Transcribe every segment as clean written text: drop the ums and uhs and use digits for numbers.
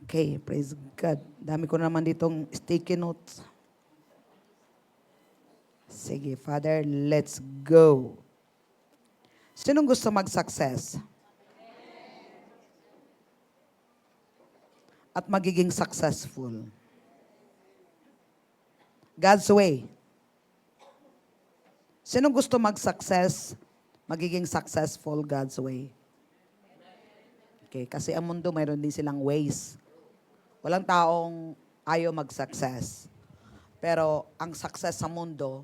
Okay, praise God. Dami ko naman ditong sticky notes. Sige, Father, let's go. Sinong gusto mag-success? At magiging successful? God's way. Sinong gusto mag-success, magiging successful God's way? Okay, kasi ang mundo mayroon din silang ways. Walang taong ayaw mag-success. Pero ang success sa mundo,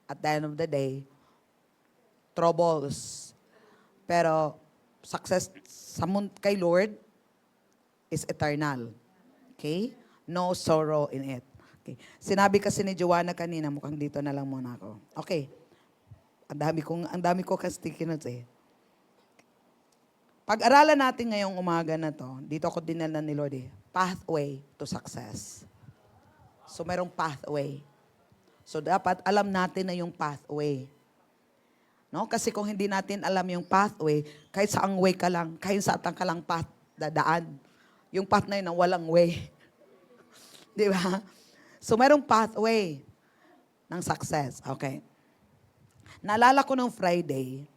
at the end of the day, troubles. Pero success sa mundo kay Lord is eternal. Okay? No sorrow in it. Okay. Sinabi kasi ni Joanna kanina, mukhang dito na lang muna ako. Okay. Ang dami ko kasi sticky notes eh. Pag-aralan natin ngayong umaga na to, dito ako dinala ni Lord eh, pathway to success. So, merong pathway. So, dapat alam natin na yung pathway. No? Kasi kung hindi natin alam yung pathway, kahit saang way ka lang, kahit saan ka lang path dadaan, yung path na yun na walang way. Di ba? So, merong pathway ng success. Okay. Naalala ko nung Friday,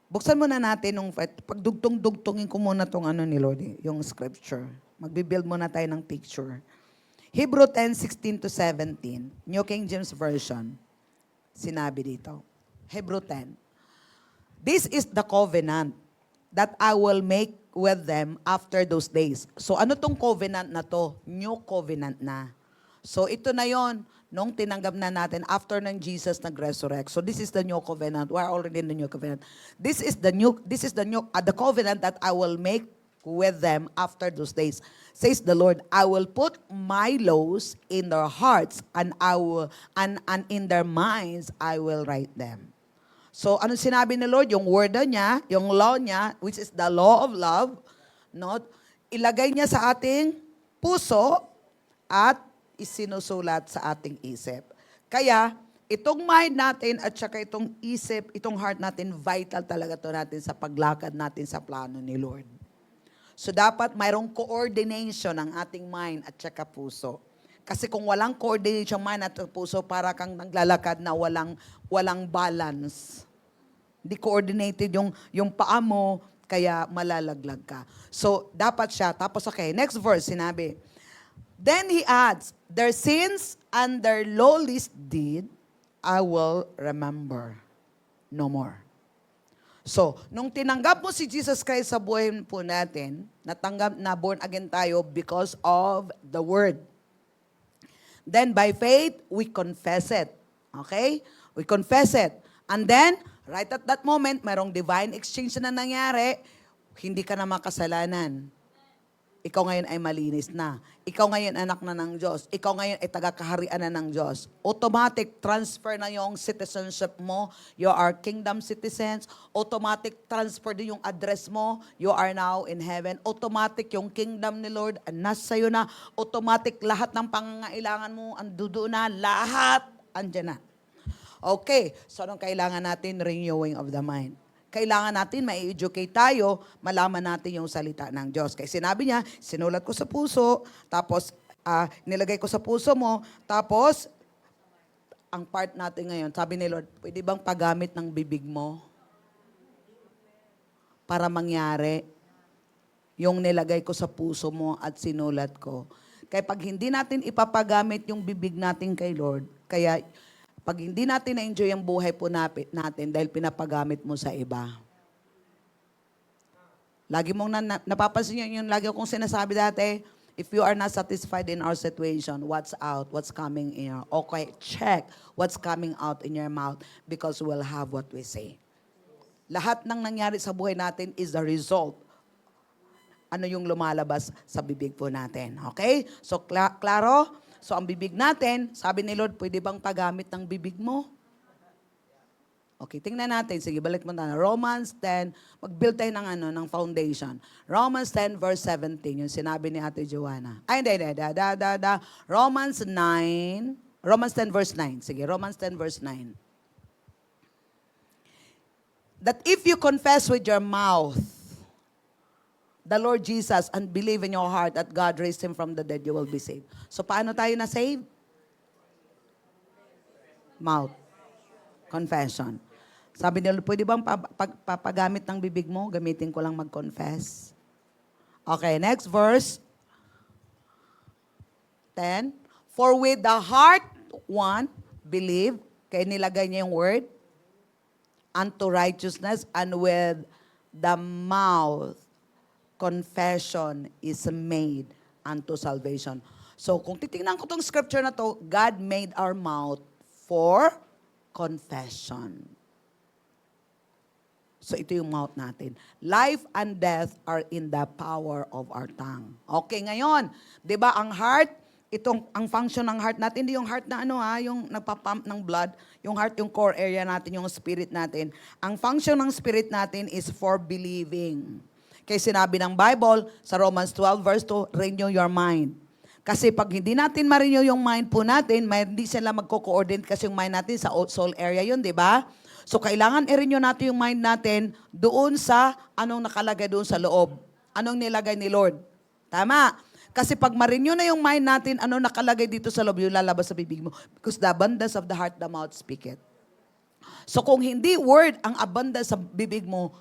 buksan muna natin nung pagdugtong-dugtongin ko muna tong ano ni Lord, yung scripture. Magbi-build muna tayo ng picture. Hebrew 10:16-17, New King James Version. Sinabi dito. Hebrew 10. This is the covenant that I will make with them after those days. So ano tong covenant na to? New covenant na. So ito na yon nung tinanggap na natin after ng Jesus nag-resurrect. So this is the new covenant. We're already in the new covenant. This is the covenant that I will make with them after those days. Says the Lord, I will put my laws in their hearts and and in their minds I will write them. So ano sinabi ni Lord? Yung word niya, yung law niya, which is the law of love, no? Ilagay niya sa ating puso at isinusulat sa ating isip. Kaya, itong mind natin at saka itong isip, itong heart natin, vital talaga to natin sa paglakad natin sa plano ni Lord. So, dapat mayroong coordination ng ating mind at saka puso. Kasi kung walang coordination mind at puso, para kang naglalakad na walang balance. Hindi coordinated yung paa mo, kaya malalaglag ka. So, dapat siya. Tapos, okay, next verse, sinabi, then he adds, their sins and their lawless deed, I will remember no more. So, nung tinanggap mo si Jesus Christ sa buhay po natin, natanggap na born again tayo because of the Word. Then by faith, we confess it. Okay? We confess it. And then, right at that moment, mayroong divine exchange na nangyari, hindi ka na makasalanan. Ikaw ngayon ay malinis na. Ikaw ngayon anak na ng Diyos. Ikaw ngayon ay taga-kaharian na ng Diyos. Automatic transfer na yung citizenship mo. You are kingdom citizens. Automatic transfer din yung address mo. You are now in heaven. Automatic yung kingdom ni Lord nasa iyo na. Automatic lahat ng pangangailangan mo andudo na. Lahat andyan na. Okay. So anong kailangan natin? Renewing of the mind. Kailangan natin ma-educate tayo, malaman natin yung salita ng Diyos. Kaya sinabi niya, sinulat ko sa puso, tapos nilagay ko sa puso mo, tapos ang part natin ngayon, sabi ni Lord, pwede bang paggamit ng bibig mo para mangyari yung nilagay ko sa puso mo at sinulat ko. Kaya pag hindi natin ipapagamit yung bibig natin kay Lord, kaya pag hindi natin na-enjoy ang buhay po natin dahil pinapagamit mo sa iba. Lagi mong napapansin nyo yung lagi kong sinasabi dati, if you are not satisfied in our situation, what's out, what's coming in your, okay, check what's coming out in your mouth because we'll have what we say. Lahat ng nangyari sa buhay natin is the result. Ano yung lumalabas sa bibig po natin. Okay? So, klaro? So, ang bibig natin, sabi ni Lord, pwede bang paggamit ng bibig mo? Okay, tingnan natin. Sige, balik mo na. Romans 10, mag-build tayo ng foundation. Romans 10 verse 17, yung sinabi ni Ate Joanna. Ay, hindi. Romans 10 verse 9. Sige, Romans 10 verse 9. That if you confess with your mouth the Lord Jesus and believe in your heart that God raised Him from the dead, you will be saved. So paano tayo na-save? Mouth. Confession. Sabi nila, pwede bang papagamit ng bibig mo? Gamitin ko lang mag-confess. Okay, next verse. 10. For with the heart, one, believe. Kaya nilagay niya yung word. Unto righteousness. And with the mouth, confession is made unto salvation. So, kung titingnan ko tong scripture na to, God made our mouth for confession. So, ito yung mouth natin. Life and death are in the power of our tongue. Okay, ngayon, di ba ang heart, ang function ng heart natin, hindi yung heart na yung nagpapump ng blood, yung heart, yung core area natin, yung spirit natin. Ang function ng spirit natin is for believing. Kaya sinabi ng Bible sa Romans 12 verse 2, renew your mind. Kasi pag hindi natin ma-renew yung mind po natin, hindi sila magko-coordinate kasi yung mind natin sa soul area yun, di ba? So kailangan i-renew natin yung mind natin doon sa anong nakalagay doon sa loob. Anong nilagay ni Lord. Tama? Kasi pag ma-renew na yung mind natin, anong nakalagay dito sa loob, yung lalabas sa bibig mo. Because the abundance of the heart, the mouth speaketh. So kung hindi word ang abundance sa bibig mo,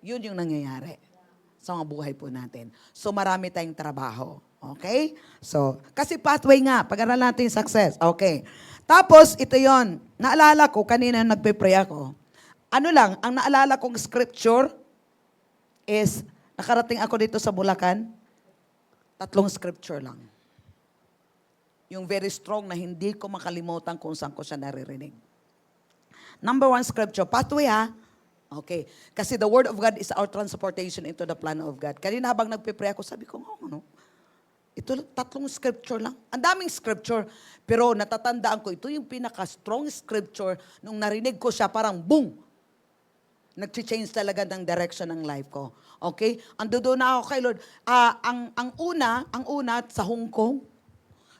yun yung nangyayari sa mga buhay po natin. So marami tayong trabaho. Okay? So, kasi pathway nga, pag-aralan natin yung success. Okay. Tapos, ito yon. Naalala ko, kanina nagpe-pray ako. Ano lang, ang naalala kong scripture is, nakarating ako dito sa Bulacan, 3 scripture lang. Yung very strong na hindi ko makalimutan kung saan ko siya naririnig. Number 1 scripture, pathway ha. Okay. Kasi the word of God is our transportation into the plan of God. Kanina habang nagpe-pray ako, sabi ko, ito 3 scripture lang. Ang daming scripture. Pero natatandaan ko, ito yung pinaka-strong scripture. Nung narinig ko siya, parang boom! Nag-change talaga ng direction ng life ko. Okay? Ando doon na ako kay Lord. Ang una sa Hong Kong,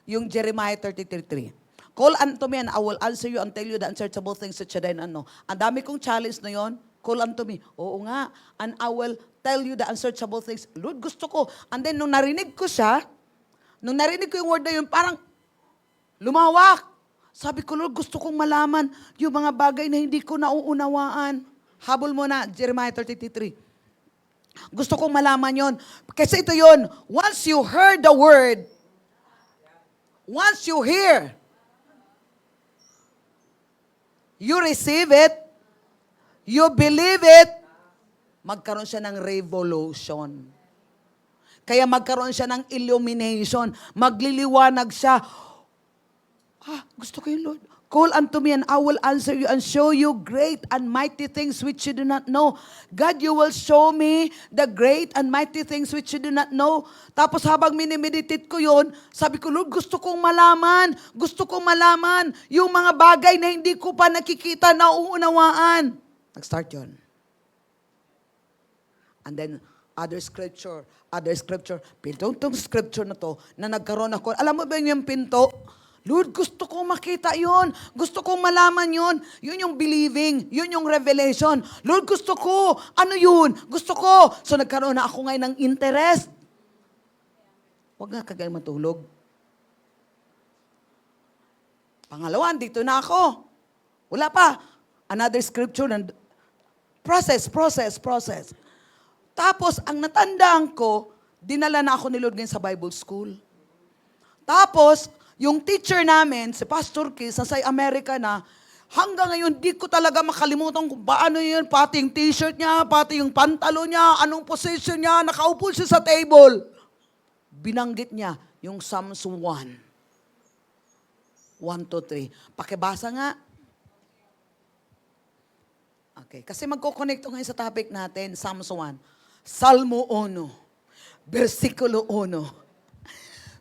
yung Jeremiah 33:3. Call unto me and I will answer you and tell you the unsearchable things which you didn't know. Ang dami kong challenge na yon. Call unto me. Oo nga. And I will tell you the unsearchable things. Lord, gusto ko. And then, nung narinig ko siya, nung narinig ko yung word na yun, parang lumawak. Sabi ko, Lord, gusto kong malaman yung mga bagay na hindi ko nauunawaan. Habol mo na, Jeremiah 33:3. Gusto kong malaman yon. Kasi ito yon. Once you heard the word, once you hear, you receive it, you believe it, magkaroon siya ng revolution. Kaya magkaroon siya ng illumination. Magliliwanag siya. Gusto ko yun, Lord. Call unto me and I will answer you and show you great and mighty things which you do not know. God, you will show me the great and mighty things which you do not know. Tapos habang minimeditate ko yun, sabi ko, Lord, gusto kong malaman yung mga bagay na hindi ko pa nakikita, nauunawaan. Nag-start yun. And then, other scripture. Pintong scripture na to, na nagkaroon ako. Alam mo ba yung pinto? Lord, gusto kong makita yon. Gusto kong malaman yon. Yun yung believing. Yun yung revelation. Lord, gusto ko. Ano yun? Gusto ko. So nagkaroon na ako ngayon ng interest. Huwag nga kagaya matulog. Pangalawa, dito na ako. Wala pa. Another scripture. Process. Tapos, ang natandaan ko, dinala na ako ni Lord ngayon sa Bible School. Tapos, yung teacher namin, si Pastor Kiss, nasa Amerika na, hanggang ngayon, di ko talaga makalimutan kung paano yun, pati yung t-shirt niya, pati yung pantalo niya, anong position niya, nakaupo siya sa table. Binanggit niya yung Psalms 1. 1 to 3. Pakibasa nga. Okay, kasi magkoconnect ngayon sa topic natin, Psalms 1. Salmo 1, versikulo 1.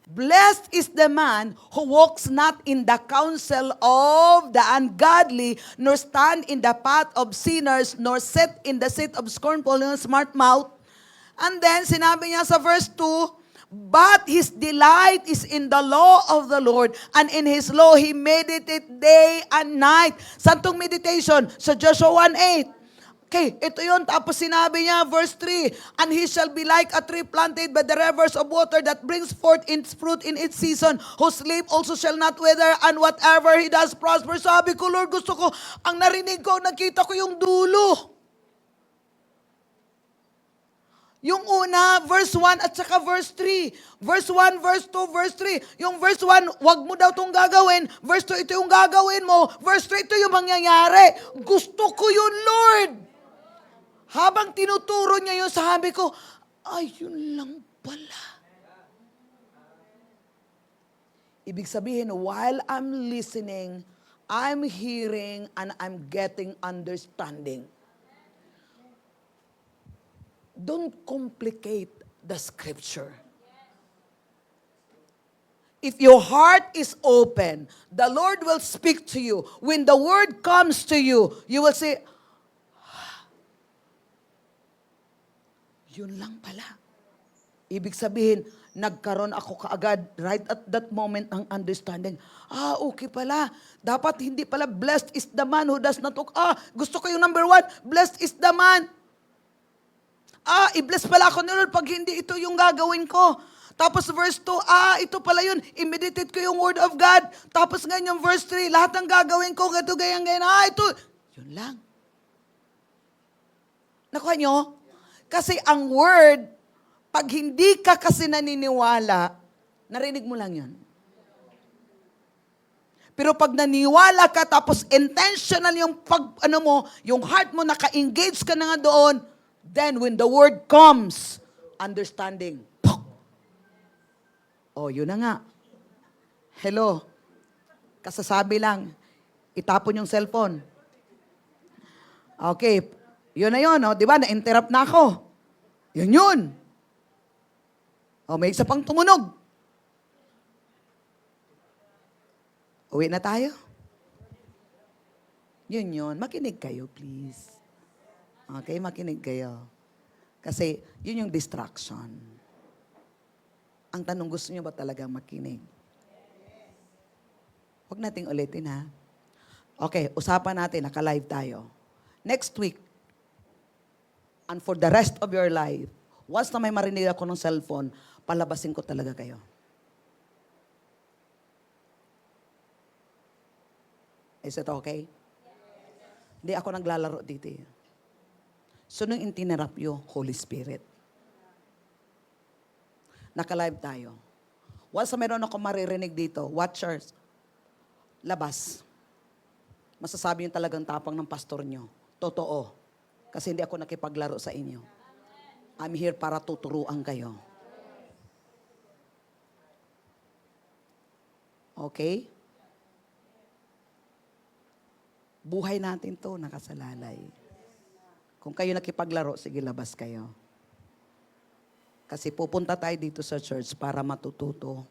Blessed is the man who walks not in the counsel of the ungodly, nor stand in the path of sinners, nor sit in the seat of scornful and smart mouth. And then, sinabi niya sa verse 2, but his delight is in the law of the Lord, and in his law he meditates day and night. Saan tong meditation? Sa Joshua 1:8. Okay, ito yun. Tapos sinabi niya, verse 3, and he shall be like a tree planted by the rivers of water that brings forth its fruit in its season, whose leaf also shall not wither, and whatever he does prosper. Sabi ko, Lord, gusto ko, ang narinig ko, nakita ko yung dulo. Yung una, verse 1 at saka verse 3. Verse 1, verse 2, verse 3. Yung verse 1, wag mo daw itong gagawin. Verse 2, ito yung gagawin mo. Verse 3, ito yung mangyayari. Gusto ko yun, Lord. Habang tinuturo niya yun, sabi ko, ayun lang pala. Ibig sabihin, while I'm listening, I'm hearing, and I'm getting understanding. Don't complicate the scripture. If your heart is open, the Lord will speak to you. When the word comes to you, you will say, yun lang pala. Ibig sabihin, nagkaroon ako kaagad, right at that moment, ng understanding. Okay pala. Dapat hindi pala, blessed is the man who does not talk. Gusto ko yung number 1, blessed is the man. I-bless pala ako ni Lord pag hindi ito yung gagawin ko. Tapos verse 2, ito pala yun, i-meditate ko yung word of God. Tapos ngayon yung verse 3, lahat ng gagawin ko, gato, ganyan, ito. Yun lang. Nakuha nyo? Kasi ang word, pag hindi ka kasi naniniwala, narinig mo lang yun. Pero pag naniwala ka, tapos intentional yung yung heart mo, naka-engage ka na nga doon, then when the word comes, understanding. Yun na nga. Hello. Kasasabi lang, itapon yung cellphone. Okay. Yun na yun, di ba? Na-interrupt na ako. Yun. May isa pang tumunog. Uwi na tayo. Yun. Makinig kayo, please. Okay, makinig kayo. Kasi yun yung distraction. Ang tanong, gusto niyo ba talagang makinig? Huwag nating ulitin, ha? Okay, usapan natin, naka-live tayo. Next week, and for the rest of your life, once na may marinig ako ng cellphone, palabasin ko talaga kayo. Is it okay? Hindi ako naglalaro dito. So, nung interrupt you, Holy Spirit. Naka-live tayo. Once na meron ako maririnig dito, watchers, labas. Masasabi yung talagang tapang ng pastor nyo. Totoo. Kasi hindi ako nakipaglaro sa inyo. I'm here para tuturuan kayo. Okay? Buhay natin to, nakasalalay. Kung kayo nakipaglaro, sige, labas kayo. Kasi pupunta tayo dito sa church para matututo.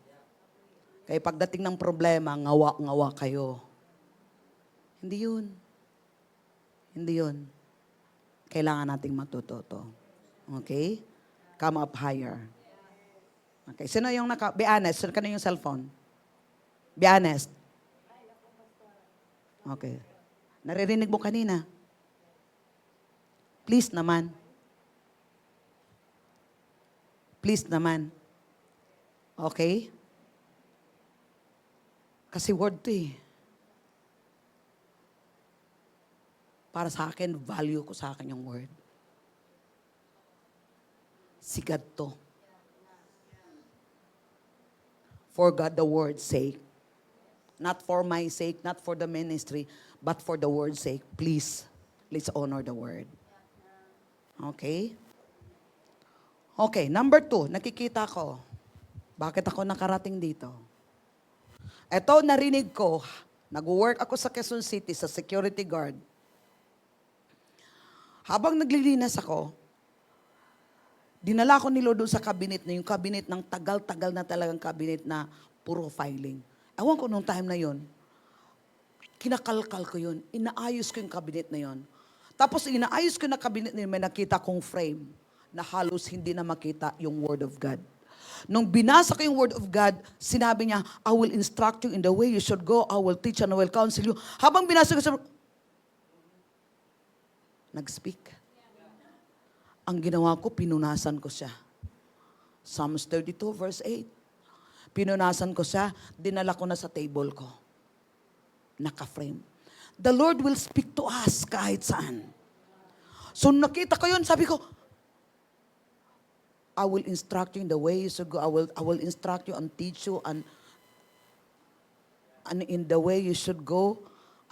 Kaya pagdating ng problema, ngawa-ngawa kayo. Hindi yun. Hindi yun. Kailangan nating matututo. Okay? Come up higher. Okay. Sino yung be honest. Sino kanina yung cellphone? Be honest. Okay. Naririnig mo kanina. Please naman. Please naman. Okay? Kasi word to eh. Para sa akin, value ko sa akin yung word. Si God to. For God the word's sake. Not for my sake, not for the ministry, but for the word's sake. Please, let's honor the word. Okay? Okay, number 2, nakikita ko. Bakit ako nakarating dito? Ito, narinig ko, nag-work ako sa Quezon City, sa security guard. Habang naglilinas ako, dinala ko ni Lord doon sa cabinet na yung cabinet ng tagal-tagal na talagang cabinet na puro filing. Ewan ko nung time na yon, kinakalkal ko yun, inaayos ko yung cabinet na yon. Tapos inaayos ko na cabinet na yun, may nakita kong frame na halos hindi na makita yung Word of God. Nung binasa ko yung Word of God, sinabi niya, I will instruct you in the way you should go, I will teach and I will counsel you. Habang binasa ko, nag-speak. Ang ginawa ko, pinunasan ko siya. Psalms 32 verse 8. Pinunasan ko siya, dinala ko na sa table ko. Naka-frame. The Lord will speak to us kahit saan. So nakita ko yun, sabi ko, I will instruct you in the way you should go. I will instruct you and teach you and in the way you should go.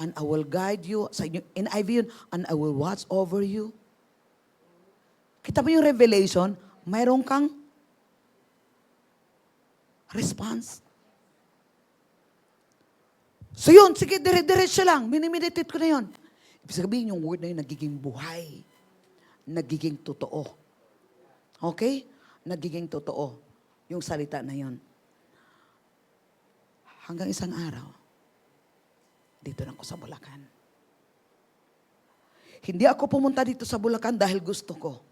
And I will guide you. In IV, and I will watch over you. Kita mo yung revelation, mayroon kang response. So yun, sige, dire-diretso lang. Minimeditate ko na yun. Ibig sabihin, yung word na yun, nagiging buhay. Nagiging totoo. Okay? Nagiging totoo. Yung salita na yun. Hanggang isang araw, dito na ako sa Bulacan. Hindi ako pumunta dito sa Bulacan dahil gusto ko.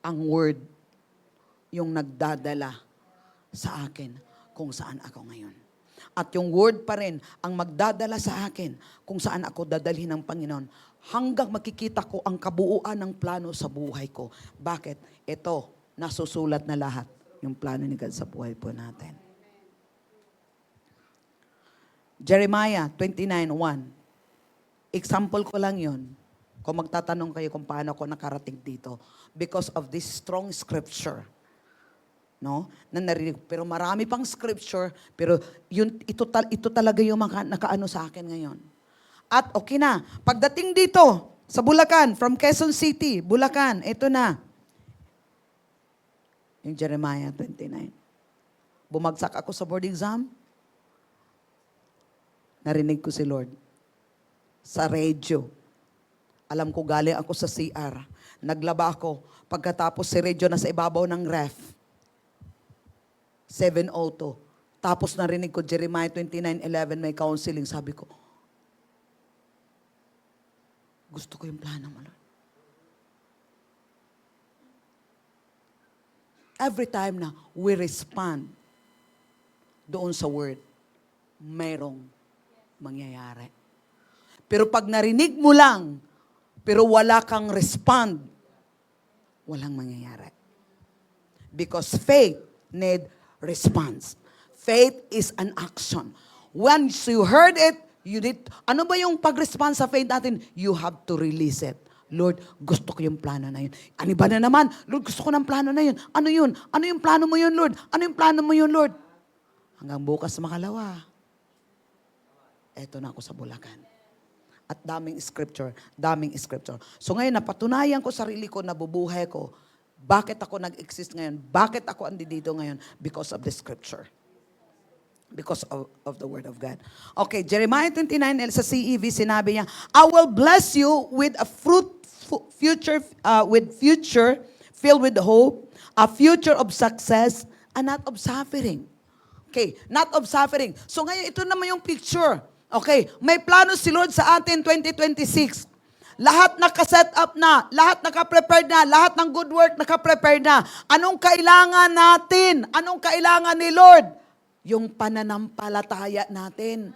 Ang word, yung nagdadala sa akin kung saan ako ngayon. At yung word pa rin ang magdadala sa akin kung saan ako dadalhin ng Panginoon hanggang makikita ko ang kabuuan ng plano sa buhay ko. Bakit? Ito, nasusulat na lahat yung plano ni God sa buhay po natin. Jeremiah 29:1. Example ko lang yun. Kung magtatanong kayo kung paano ako nakarating dito. Because of this strong scripture. No? Na narinig. Pero marami pang scripture. Pero ito talaga yung nakaano sa akin ngayon. At okay na. Pagdating dito, sa Bulacan, from Quezon City, Bulacan, ito na. Yung Jeremiah 29. Bumagsak ako sa board exam. Narinig ko si Lord. Sa radio. Alam ko galing ako sa CR. Naglaba ako. Pagkatapos si radio na sa ibabaw ng ref. 7:02. Tapos narinig ko Jeremiah 29:11 may counseling. Sabi ko, gusto ko yung plano mo, Lord. Every time na we respond doon sa word, mayroong mangyayari. Pero pag narinig mo lang, pero wala kang respond, walang mangyayari. Because faith need response. Faith is an action. Once you heard it, you need, ano ba yung pag-response sa faith natin? You have to release it. Lord, gusto ko yung plano na yun. Ano ba na naman? Lord, gusto ko ng plano na yun. Ano yun? Ano yung plano mo yun, Lord? Ano yung plano mo yun, Lord? Hanggang bukas makalawa. Eto na ako sa Bulacan. At daming scripture. So ngayon, napatunayan ko sarili ko, nabubuhay ko. Bakit ako nag-exist ngayon? Bakit ako andito ngayon? Because of the scripture. Because of the word of God. Okay, Jeremiah 29, sa CEV, sinabi niya, I will bless you with a future filled with hope, a future of success, and not of suffering. Okay, not of suffering. So ngayon, ito naman yung picture. Okay, may plano si Lord sa atin 2026. Lahat naka-set up na, lahat naka-prepared na, lahat ng good work naka-prepared na. Anong kailangan natin? Anong kailangan ni Lord? Yung pananampalataya natin.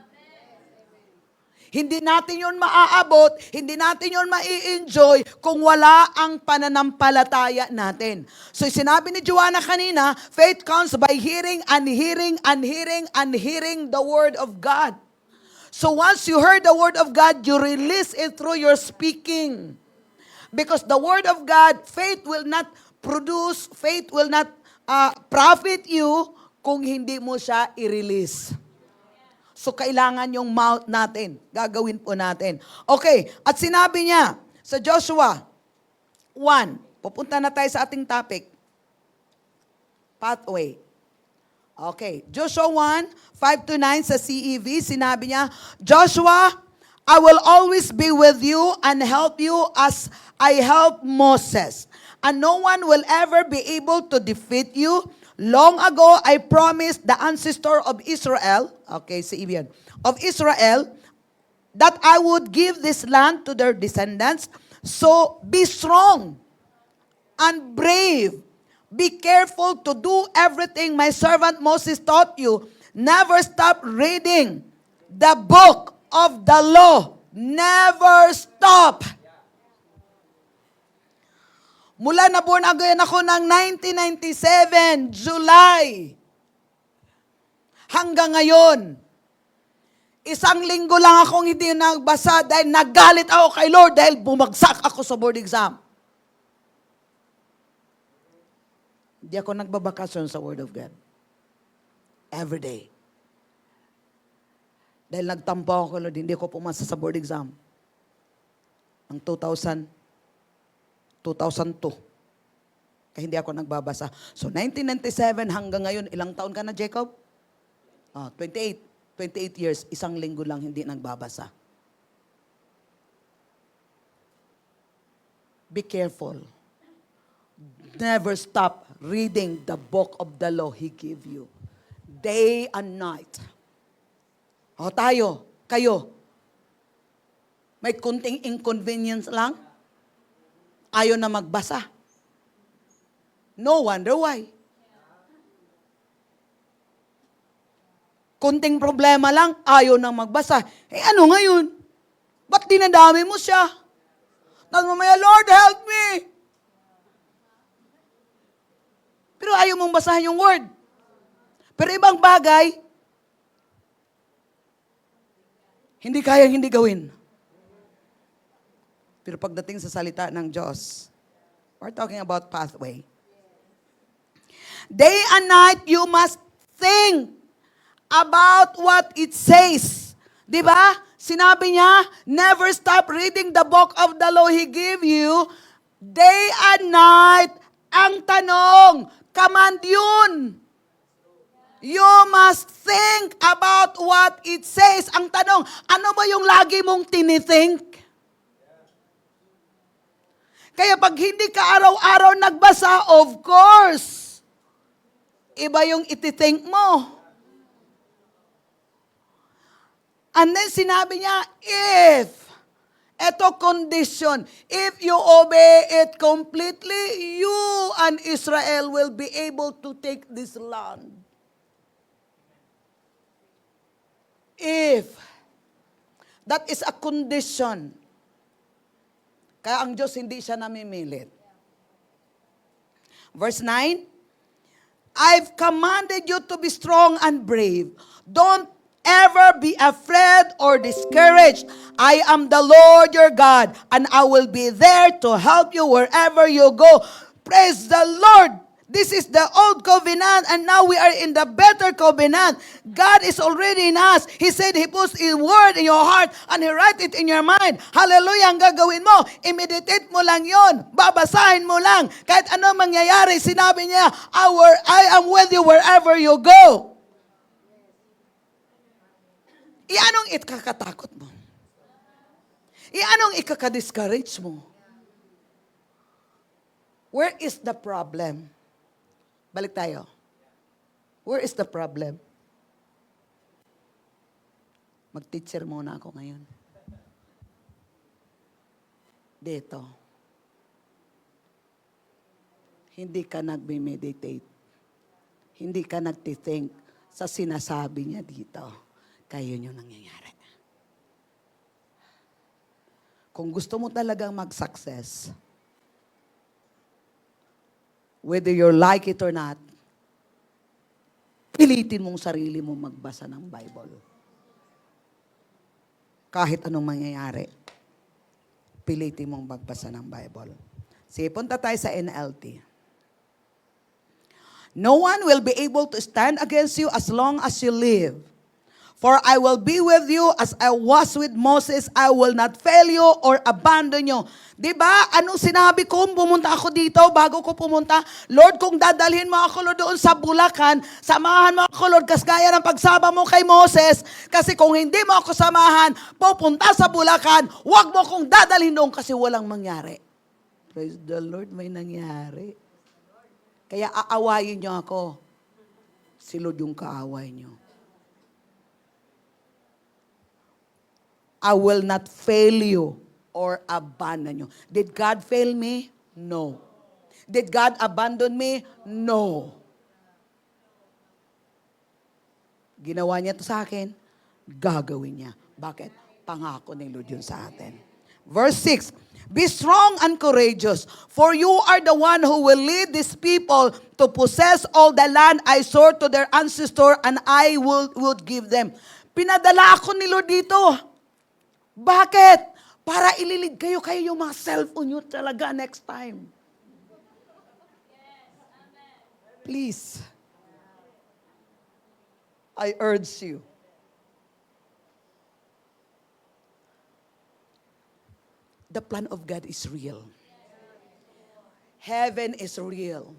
Hindi natin yun maaabot, hindi natin yun mai-enjoy kung wala ang pananampalataya natin. So sinabi ni Joanna kanina, faith comes by hearing and hearing and hearing and hearing the word of God. So once you heard the word of God, you release it through your speaking. Because the word of God, faith will not produce, faith will not profit you kung hindi mo siya i-release. So kailangan yung mouth natin. Gagawin po natin. Okay, at sinabi niya sa Joshua 1, pupunta na tayo sa ating topic. Pathway. Okay, Joshua 1, 5-9 sa CEV, sinabi niya, Joshua, I will always be with you and help you as I help Moses. And no one will ever be able to defeat you. Long ago, I promised the ancestor of Israel, okay, CEV yan, of Israel, that I would give this land to their descendants. So be strong and brave. Be careful to do everything my servant Moses taught you. Never stop reading the book of the law. Never stop. Mula na born again ako ng 1997, July. Hanggang ngayon, isang linggo lang akong hindi nagbasa dahil nagalit ako kay Lord dahil bumagsak ako sa board exam. Hindi ako nagbabakasyon sa Word of God. Every day. Dahil nagtampo ako kay Lord, hindi ako pumasa sa board exam. Ang 2002. Kaya hindi ako nagbabasa. So, 1997 hanggang ngayon, ilang taon ka na, Jacob? 28. 28 years, isang linggo lang hindi nagbabasa. Be careful. Never stop reading the book of the law He gave you. Day and night. Kayo, may kunting inconvenience lang, ayaw na magbasa. No wonder why. Kunting problema lang, ayaw nang magbasa. Ano ngayon? Ba't dinadami mo siya? Tapos mamaya, Lord, help me! Pero ayaw mong basahin yung word. Pero ibang bagay, hindi kayang hindi gawin. Pero pagdating sa salita ng Diyos, we're talking about pathway. Day and night, you must think about what it says. Di ba? Sinabi niya, never stop reading the book of the law He gave you. Day and night, ang tanong, command yun. You must think about what it says. Ang tanong, ano ba yung lagi mong tinithink? Kaya pag hindi ka araw-araw nagbasa, of course, iba yung itithink mo. And then sinabi niya, eto condition, if you obey it completely, you and Israel will be able to take this land. If. That is a condition. Kaya ang Diyos hindi siya namimilit. Verse 9, I've commanded you to be strong and brave. Don't ever be afraid or discouraged. I am the Lord your God, and I will be there to help you wherever you go. Praise the Lord. This is the old covenant, and now we are in the better covenant. God is already in us. He said He puts His word in your heart, and He write it in your mind. Hallelujah, ang gagawin mo, i-meditate mo lang yon, babasahin mo lang. Kahit ano mangyayari, sinabi niya, I am with you wherever you go. Ianong ikakatakot mo? Ianong ikaka-discourage mo? Where is the problem? Balik tayo. Where is the problem? Mag-teacher muna ako ngayon. Dito. Hindi ka nagme-meditate. Hindi ka nagtithink sa sinasabi niya dito. Kaya yun yung nangyayari. Kung gusto mo talagang mag-success, whether you like it or not, pilitin mong sarili mo magbasa ng Bible. Kahit anong mangyayari, pilitin mong magbasa ng Bible. Sige, punta tayo sa NLT. No one will be able to stand against you as long as you live. For I will be with you as I was with Moses. I will not fail you or abandon you. Diba? Anong sinabi ko? Pumunta ako dito bago ko pumunta. Lord, kung dadalhin mo ako Lord, doon sa Bulacan, samahan mo ako Lord, kas gaya ng pagsama mo kay Moses. Kasi kung hindi mo ako samahan, pupunta sa Bulacan, huwag mo kong dadalhin doon kasi walang mangyari. Praise the Lord, may nangyari. Kaya aawayin niyo ako. Si Lord yung kaaway niyo. I will not fail you or abandon you. Did God fail me? No. Did God abandon me? No. Ginawa niya to sa akin, gagawin niya. Bakit? Pangako ni Lord yun sa atin. Verse 6, be strong and courageous, for you are the one who will lead these people to possess all the land I swore to their ancestor and I would give them. Pinadala ako ni Lord dito. Bakit? Para ililid kayo yung mga cellphone nyo talaga next time. Please. I urge you. The plan of God is real. Heaven is real.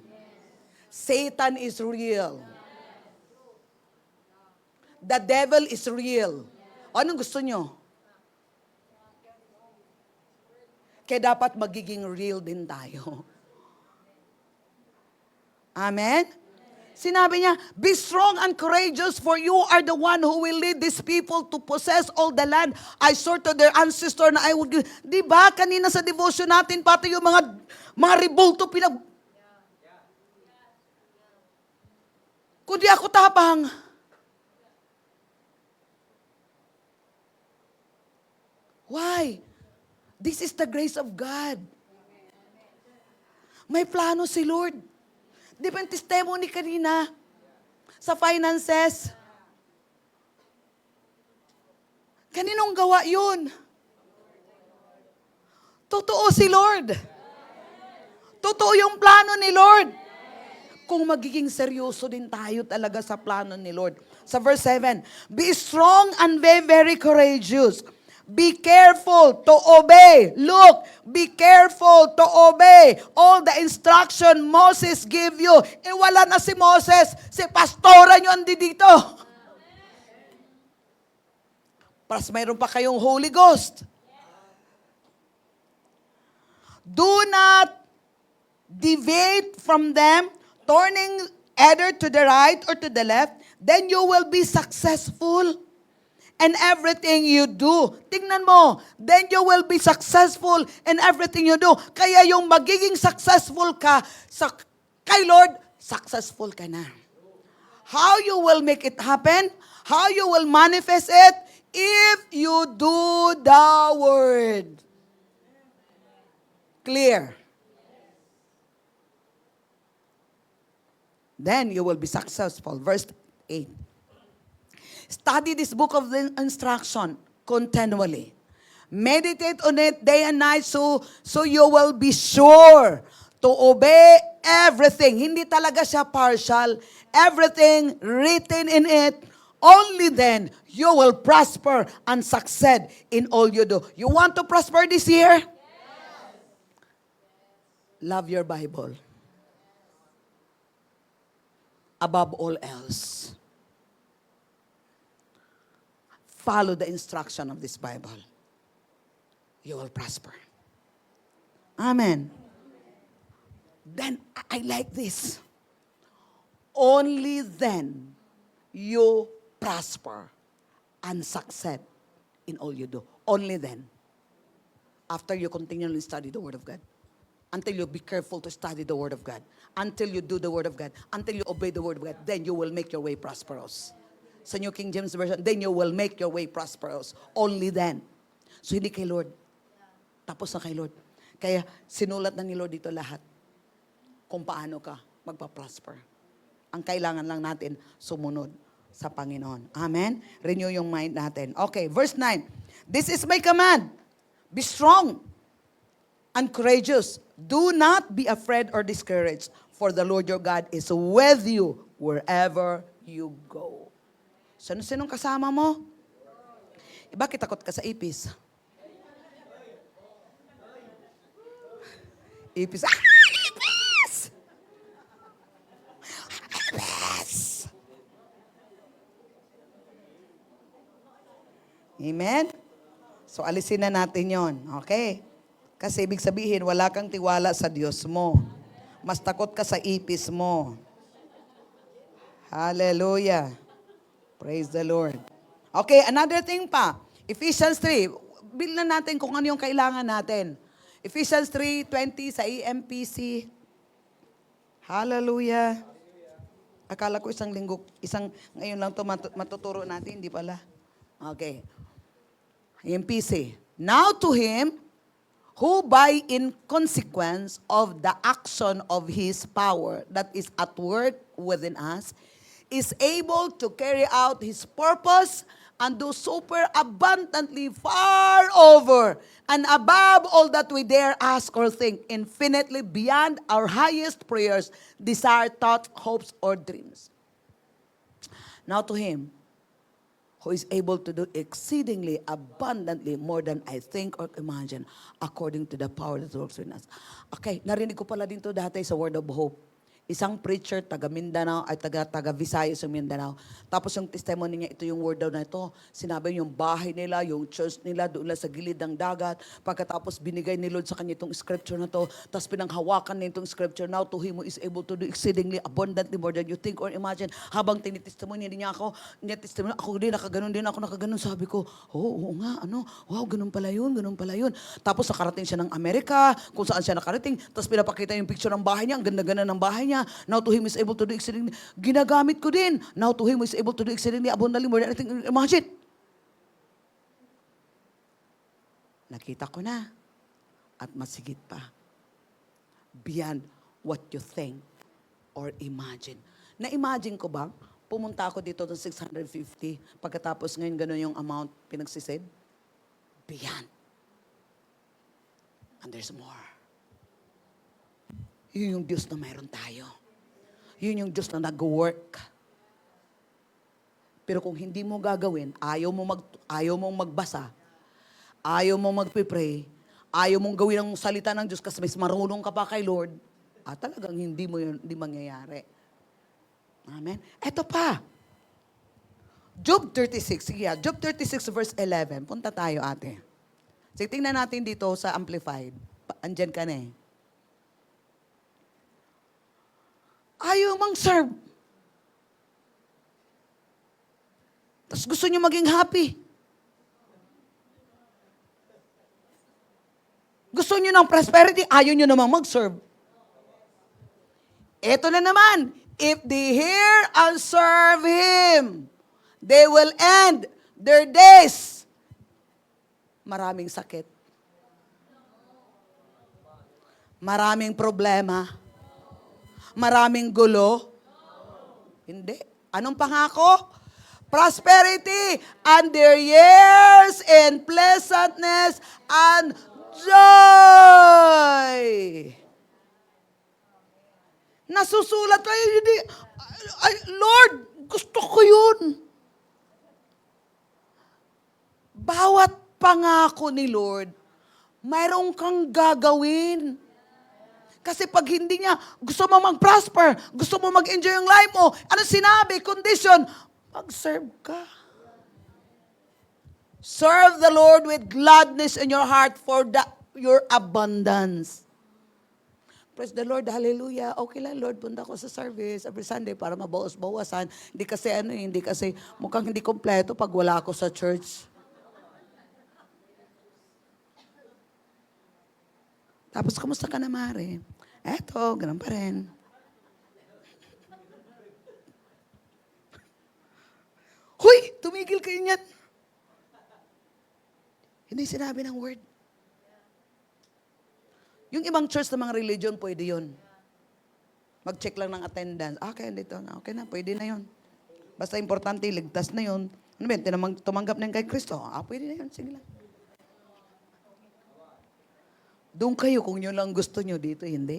Satan is real. The devil is real. Anong gusto nyo? Kaya dapat magiging real din tayo. Amen? Sinabi niya, be strong and courageous, for you are the one who will lead these people to possess all the land I swore to their ancestor na I would give. Diba, kanina sa devotion natin, pati yung mga ribulto kundi ako tapang. Why? This is the grace of God. May plano si Lord. Di ba yung testimony kanina sa finances? Kaninong gawa yun? Totoo si Lord. Totoo yung plano ni Lord. Kung magiging seryoso din tayo talaga sa plano ni Lord. Sa verse 7, be strong and be very courageous. Be careful to obey. Look, be careful to obey all the instruction Moses gave you. Wala na si Moses. Si pastora nyo andi dito. Plus mayroon pa kayong Holy Ghost. Do not deviate from them, turning either to the right or to the left. Then you will be successful. And everything you do. Tingnan mo, then you will be successful in everything you do. Kaya yung magiging successful ka kay Lord, successful ka na. How you will make it happen? How you will manifest it? If you do the word. Clear. Then you will be successful. Verse 8. Study this book of the instruction continually. Meditate on it day and night so you will be sure to obey everything. Hindi talaga siya partial. Everything written in it. Only then you will prosper and succeed in all you do. You want to prosper this year? Yes. Love your Bible. Above all else. Follow the instruction of this Bible. You will prosper. Amen. Then, I like this. Only then you prosper and succeed in all you do. Only then. After you continually study the Word of God. Until you be careful to study the Word of God. Until you do the Word of God. Until you obey the Word of God. Then you will make your way prosperous. Sa New King James Version, then you will make your way prosperous. Only then. So hindi kay Lord. Tapos na kay Lord. Kaya sinulat na ni Lord dito lahat kung paano ka magpa-prosper. Ang kailangan lang natin sumunod sa Panginoon. Amen? Renew yung mind natin. Okay, verse 9. This is my command. Be strong and courageous. Do not be afraid or discouraged, for the Lord your God is with you wherever you go. Sino-sinong kasama mo? Bakit takot ka sa ipis? Ipis. Ah! Ipis! Ipis! Amen? So, alisin na natin yon. Okay? Kasi ibig sabihin, wala kang tiwala sa Diyos mo. Mas takot ka sa ipis mo. Hallelujah. Praise the Lord. Okay, another thing pa. Ephesians 3. Bilhan natin kung ano yung kailangan natin. Ephesians 3:20 sa EMPC. Hallelujah. Akala ko ngayon lang to matuturo natin, hindi pala. Okay. EMPC. Now to Him who by in consequence of the action of His power that is at work within us, is able to carry out His purpose and do super abundantly far over and above all that we dare ask or think, infinitely beyond our highest prayers, desire, thoughts, hopes, or dreams. Now to Him who is able to do exceedingly abundantly more than I think or imagine, according to the power that works in us. Okay, narinig ko pala dito dati sa Word of Hope. Isang preacher, taga Mindanao, ay taga Visayas sa Mindanao. Tapos yung testimony niya, ito yung word daw na ito. Sinabi yung bahay nila, yung church nila, doon lang sa gilid ng dagat. Pagkatapos binigay ni Lord sa kanya itong scripture na to. Tapos pinanghawakan niya itong scripture. Now to Him who is able to do exceedingly abundantly more than you think or imagine. Habang tinitestimony niya ako, ako din, nakaganon. Sabi ko, oo nga, wow, ganun pala yun. Tapos nakarating siya ng Amerika, kung saan siya nakarating. Tapos pinapakita yung picture ng bahay niya, ang ganda-ganda ng bahay niya. Now to Him is able to do exceedingly. Ginagamit ko din. Now to Him is able to do exceedingly abundantly more than anything. Imagine. Nakita ko na. At masigit pa. Beyond what you think or imagine. Na-imagine ko ba, pumunta ako dito ng 650, pagkatapos ngayon gano'n yung amount pinagsisid? Beyond. And there's more. Yun yung Diyos na mayroon tayo. Yun yung Diyos na nag-work. Pero kung hindi mo gagawin, ayaw mong magbasa, ayaw mong magpipray, ayaw mong gawin ang salita ng Diyos kasi mas marunong ka pa kay Lord, talagang hindi mangyayari. Amen? Eto pa. Job 36. Sige, Job 36 verse 11. Punta tayo, ate. Sige, tingnan natin dito sa Amplified. Andyan ka na eh. Ayaw mang serve. Tapos gusto niyo maging happy. Gusto niyo ng prosperity, ayaw niyo namang mag-serve. Ito na naman, if they hear and serve Him, they will end their days. Maraming sakit. Maraming problema. Maraming gulo? Hindi. Anong pangako? Prosperity and their years in pleasantness and joy. Nasusulat kayo, hindi. Lord, gusto ko yun. Bawat pangako ni Lord, mayroong kang gagawin. Kasi pag hindi niya, gusto mo mag-prosper, gusto mo mag-enjoy yung life mo, ano sinabi, condition, mag-serve ka. Serve the Lord with gladness in your heart for your abundance. Praise the Lord, hallelujah. Okay lang, Lord, punta ko sa service every Sunday para mabawas-bawasan. Hindi kasi mukhang hindi kompleto pag wala ako sa church. Tapos, kumusta ka na, Mare? Eto, ganun pa rin. Huy, tumigil kayo niyan. Hindi sinabi ng word. Yung ibang church na mga religion, pwede yun. Mag-check lang ng attendance. Okay, dito na. Okay na, pwede na yun. Basta importante, ligtas na yun. Ano ba yun? Tumanggap na yun kay Kristo. Pwede na yun. Sige lang. Doon kayo kung yun lang gusto nyo, dito hindi.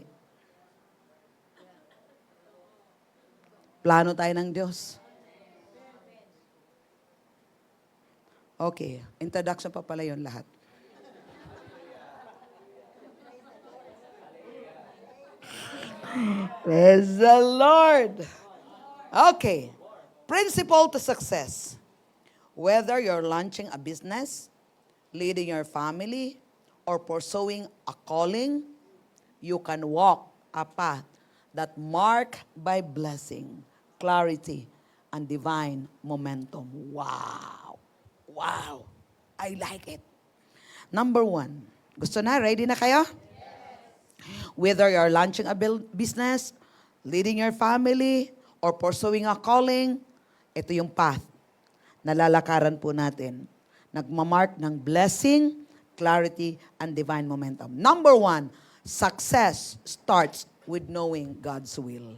Plano tayo ng Diyos. Okay, introduction pa pala yun lahat. Praise the Lord. Okay, principle to success. Whether you're launching a business, leading your family, or pursuing a calling, you can walk a path that marked by blessing, clarity, and divine momentum. Wow! Wow! I like it. Number 1. Gusto na? Ready na kayo? Whether you're launching a business, leading your family, or pursuing a calling, ito yung path na lalakaran po natin. Nagmamark ng blessing, clarity, and divine momentum. Number 1, success starts with knowing God's will.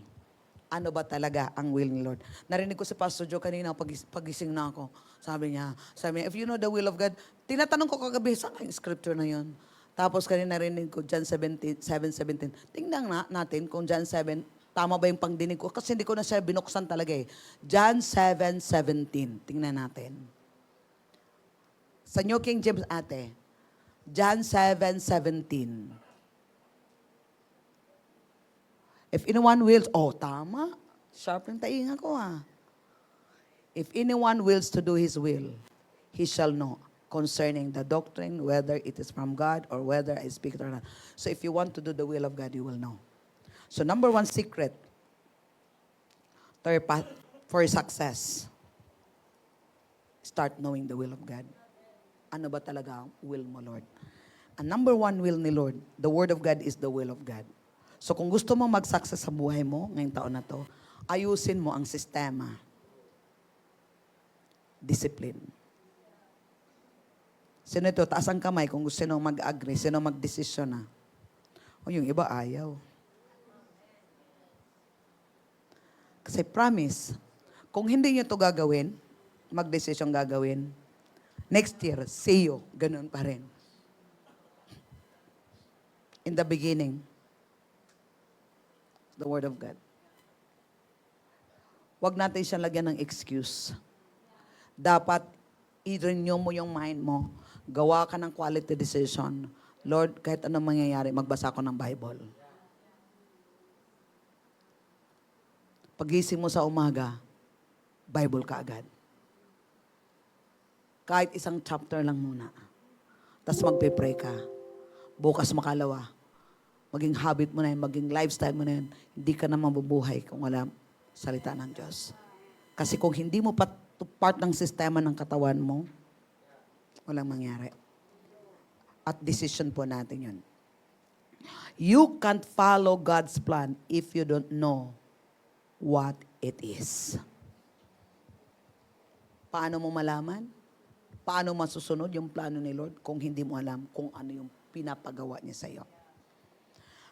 Ano ba talaga ang will ni Lord? Narinig ko si Pastor Joe kanina, pagising na ako. Sabi niya, if you know the will of God, tinatanong ko kagabi, saan yung scripture na yun? Tapos kanina narinig ko, John 7:17. Tingnan natin kung John 7, tama ba yung pangdinig ko? Kasi hindi ko na siya binuksan talaga eh. John 7:17. Tingnan natin. Sa New King James ate, John 7:17. If anyone wills, tama. Sharp yung tainga ko If anyone wills to do His will, he shall know concerning the doctrine, whether it is from God or whether I speak it or not. So if you want to do the will of God, you will know. So number 1 secret for success, start knowing the will of God. Ano ba talaga ang will mo, Lord? Ang number 1 will ni Lord, the Word of God is the will of God. So kung gusto mo mag-success sa buhay mo ngayong taon na to, ayusin mo ang sistema. Discipline. Sino ito? Taas ang kamay kung gusto nyo mag-agree, sino mag-desisyon na. Yung iba ayaw. Kasi promise, kung hindi nyo ito gagawin, mag-desisyon gagawin, next year, see you, ganun pa rin. In the beginning, the Word of God. Huwag natin siyang lagyan ng excuse. Dapat, i-renew mo yung mind mo. Gawa ka ng quality decision. Lord, kahit anong mangyayari, magbasa ko ng Bible. Pagising mo sa umaga, Bible ka agad. Kahit isang chapter lang muna. Tapos magpe-pray ka. Bukas makalawa. Maging habit mo na yun, maging lifestyle mo na yun. Hindi ka na mabubuhay kung wala salita ng Diyos. Kasi kung hindi mo part ng sistema ng katawan mo, walang mangyari. At decision po natin yun. You can't follow God's plan if you don't know what it is. Paano mo malaman? Paano masusunod yung plano ni Lord kung hindi mo alam kung ano yung pinapagawa niya sa iyo?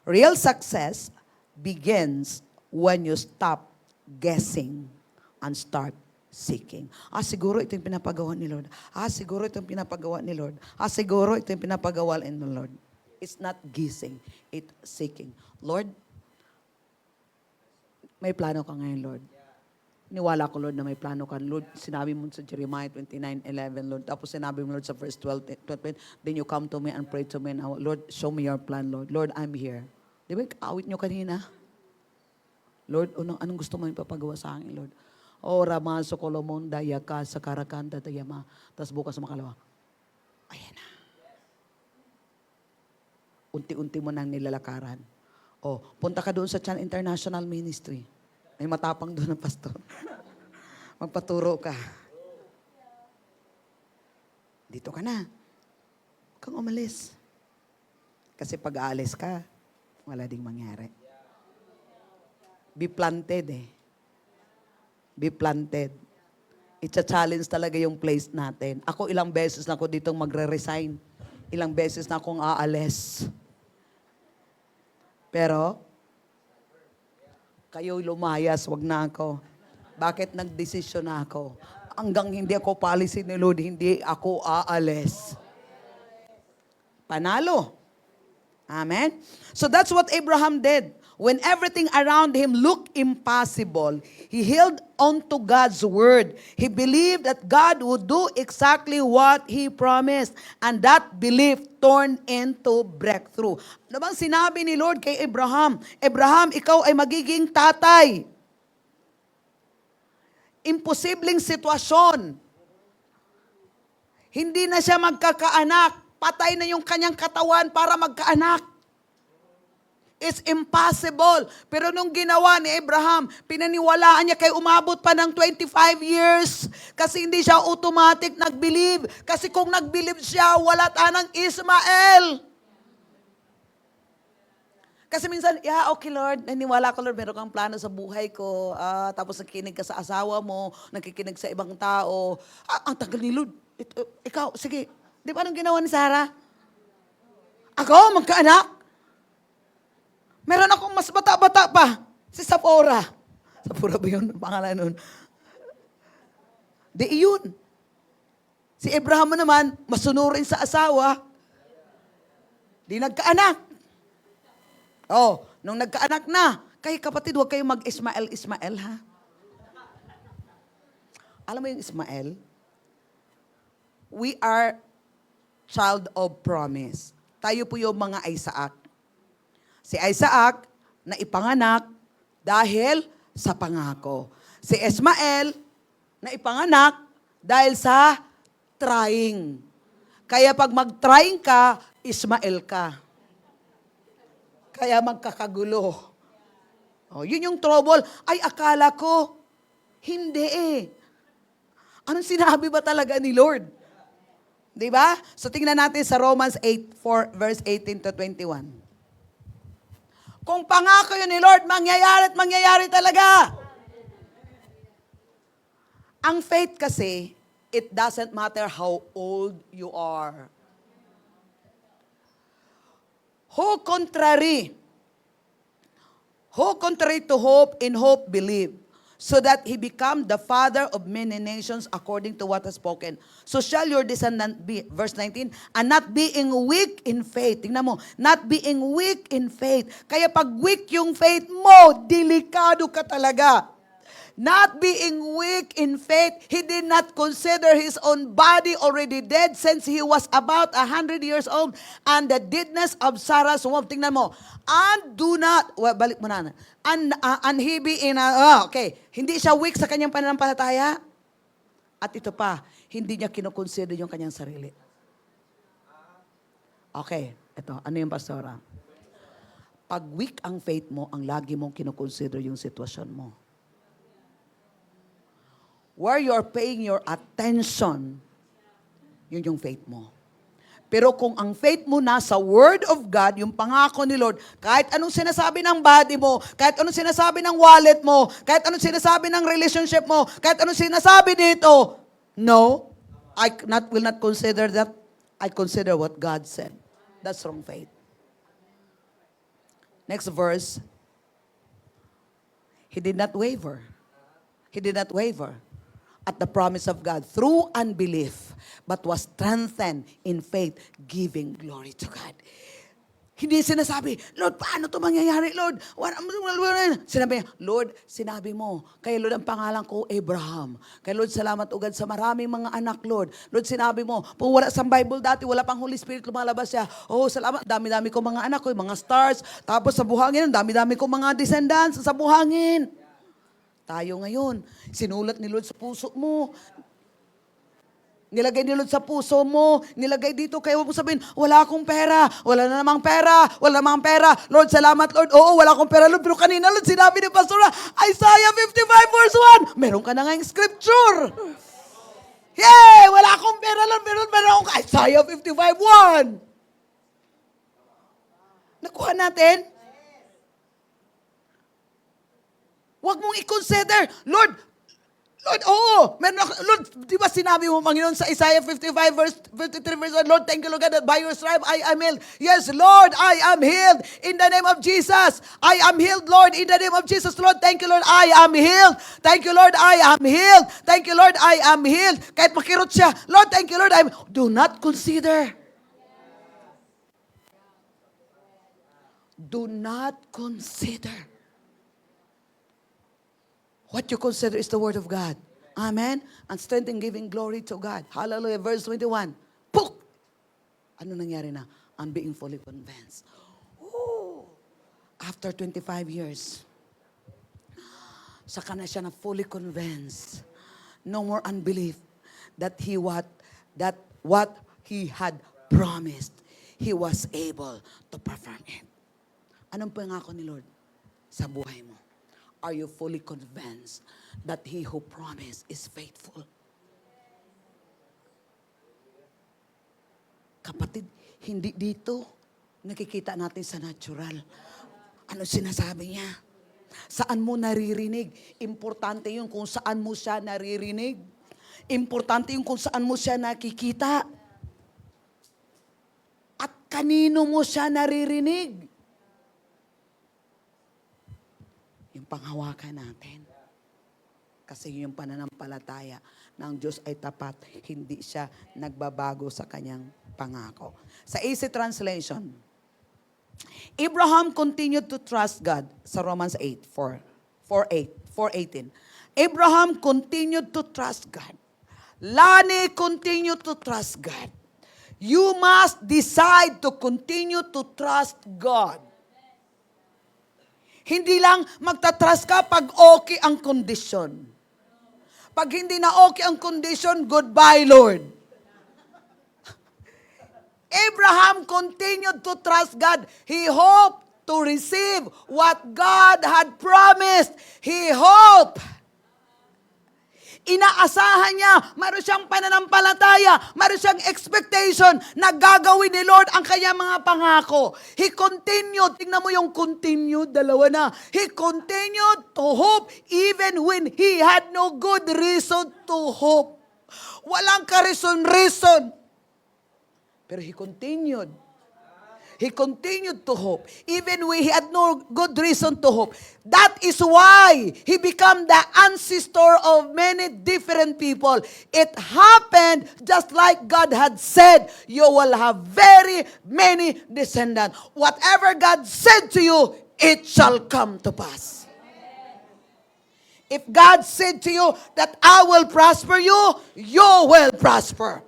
Real success begins when you stop guessing and start seeking. Siguro ito yung pinapagawa ni Lord. Siguro ito yung pinapagawa ni Lord. Siguro ito yung pinapagawa ni Lord. It's not guessing, it's seeking. Lord, may plano ka ngayon, Lord. Niwala ko, Lord, na may plano ka. Lord, sinabi mo sa Jeremiah 29:11, Lord. Tapos sinabi mo, Lord, sa verse 12, then you come to me and pray to me now. Lord, show me your plan, Lord. Lord, I'm here. Di ba, kaawit nyo kanina? Lord, anong gusto mo ipapagawa sa akin, Lord? Ramaso kolomon dayaka sa karakanta tayama. Tapos bukas makalawa. Ayan na. Unti-unti mo nang nilalakaran. Punta ka doon sa Chan International Ministry. May matapang doon ng pastor. Magpaturo ka. Dito ka na. Huwag kang umalis. Kasi pag aalis ka, wala ding mangyari. Be planted Be planted. It's a challenge talaga yung place natin. Ako ilang beses na ako ditong magre-resign. Ilang beses na akong aalis. Pero, kayo lumayas, wag na ako. Bakit nagdesisyon na ako? Hanggang hindi ako policy ni Lord, hindi ako aalis. Panalo. Amen? So that's what Abraham did. When everything around him looked impossible, he held on to God's word. He believed that God would do exactly what He promised. And that belief turned into breakthrough. Ano bang sinabi ni Lord kay Abraham? Abraham, ikaw ay magiging tatay. Imposibleng sitwasyon. Hindi na siya magkakaanak. Patay na yung kanyang katawan para magkaanak. It's impossible. Pero nung ginawa ni Abraham, pinaniwalaan niya kay umabot pa ng 25 years. Kasi hindi siya automatic nag-believe. Kasi kung nag-believe siya, wala tanang Ismael. Kasi minsan, okay Lord, naniwala ko Lord, meron kang plano sa buhay ko. Tapos nakikinig ka sa asawa mo, nakikinig sa ibang tao. Ang tagal ni Lord. Ikaw, sige. Di ba anong ginawa ni Sarah? Ako, magkaanak? Meron akong mas bata-bata pa. Si Sapora. Sapora ba yun? Pangalan nun. Di iyon. Si Abraham naman, masunurin sa asawa. Di nagkaanak. Oh, nung nagkaanak na, kayo kapatid, huwag kayong mag-Ismael, ha? Alam mo yung Ismael? We are child of promise. Tayo po yung mga Isaac. Si Isaac, na ipanganak dahil sa pangako. Si Ismael, na ipanganak dahil sa trying. Kaya pag mag-trying ka, Ismael ka. Kaya magkakagulo. Oh, yun yung trouble. Ay, akala ko, hindi eh. Anong sinabi ba talaga ni Lord? Diba? So tingnan natin sa Romans 8:4 verse 18 to 21. Kung pangako yun ni Lord, mangyayari at mangyayari talaga. Ang faith kasi, it doesn't matter how old you are. Who contrary to hope, in hope believe, so that he become the father of many nations according to what is spoken. So shall your descendant be, verse 19, and not being weak in faith. Tingnan mo, not being weak in faith. Kaya pag weak yung faith mo, delikado ka talaga. Not being weak in faith, he did not consider his own body already dead since he was about 100 years old, and the deadness of Sarah's womb. Tingnan mo, and do not, balik mo na, and he be in okay, hindi siya weak sa kanyang pananampalataya, at ito pa, hindi niya kinoconsider yung kanyang sarili. Okay, ito, ano yung pastora? Pag weak ang faith mo, ang lagi mong kinoconsider yung sitwasyon mo. Where you're paying your attention, yun yung faith mo. Pero kung ang faith mo nasa Word of God, yung pangako ni Lord, kahit anong sinasabi ng body mo, kahit anong sinasabi ng wallet mo, kahit anong sinasabi ng relationship mo, kahit anong sinasabi dito, no, will not consider that. I consider what God said. That's wrong faith. Next verse. He did not waver. He did not waver at the promise of God through unbelief, but was strengthened in faith, giving glory to God. Hindi sinasabi, Lord, paano ito mangyayari, Lord? Sinabi niya, Lord, sinabi mo, kay Lord ang pangalan ko, Abraham. Kay Lord, salamat ugad sa maraming mga anak, Lord. Lord, sinabi mo, kung wala sa Bible dati, wala pang Holy Spirit lumalabas siya. Oh, salamat, dami-dami ko mga anak ko, mga stars. Tapos sa buhangin, dami-dami ko mga descendants sa buhangin. Tayo ngayon, sinulat ni Lord sa puso mo. Nilagay ni Lord sa puso mo. Nilagay dito, kaya huwag mo sabihin, wala akong pera. Wala na namang pera. Wala namang pera. Lord, salamat Lord. Oo, wala akong pera Lord. Pero kanina Lord, sinabi ni Pastor, Isaiah 55 verse 1. Meron ka na nga yung scripture. Yay! Wala akong pera Lord. Meron akong Isaiah 55 1. Nakuha natin? Huwag mong i-consider, Lord, oo, meron ako, Lord, di ba sinabi mo, Panginoon, sa Isaiah 55, verse 53, verse 1, Lord, thank you, Lord God, that by your stripe I am healed. Yes, Lord, I am healed in the name of Jesus. I am healed, Lord, in the name of Jesus. Lord, thank you, Lord, I am healed. Thank you, Lord, I am healed. Thank you, Lord, I am healed. Kahit makirot siya, Lord, thank you, Lord, do not consider. Do not consider. What you consider is the Word of God. Amen? And strength in giving glory to God. Hallelujah. Verse 21. Puk! Ano nangyari na? I'm being fully convinced. Ooh. After 25 years, saka na siya na fully convinced. No more unbelief that what he had promised, he was able to perform it. Anong pangako ni Lord sa buhay mo? Are you fully convinced that He who promised is faithful? Kapatid, hindi dito nakikita natin sa natural. Ano sinasabi niya? Saan mo naririnig? Importante yung kung saan mo siya naririnig. Importante yung kung saan mo siya nakikita. At Kanino mo siya naririnig? Yung panghawakan natin. Kasi yung pananampalataya na ang Diyos ay tapat, hindi siya nagbabago sa kanyang pangako. Sa AC Translation, Abraham continued to trust God sa Romans 4:18. Abraham continued to trust God. Lani continued to trust God. You must decide to continue to trust God. Hindi lang magtatrust ka pag okay ang kondisyon. Pag hindi na okay ang kondisyon, goodbye, Lord. Abraham continued to trust God. He hoped to receive what God had promised. He hoped. Inaasahan niya, mayroon siyang pananampalataya, mayroon siyang expectation na gagawin ni Lord ang kanyang mga pangako. He continued, tingnan mo yung continued, dalawa na. He continued to hope even when he had no good reason to hope. Walang ka-reason. Pero he continued. He continued to hope, even when he had no good reason to hope. That is why he became the ancestor of many different people. It happened just like God had said, you will have very many descendants. Whatever God said to you, it shall come to pass. If God said to you that I will prosper you, you will prosper.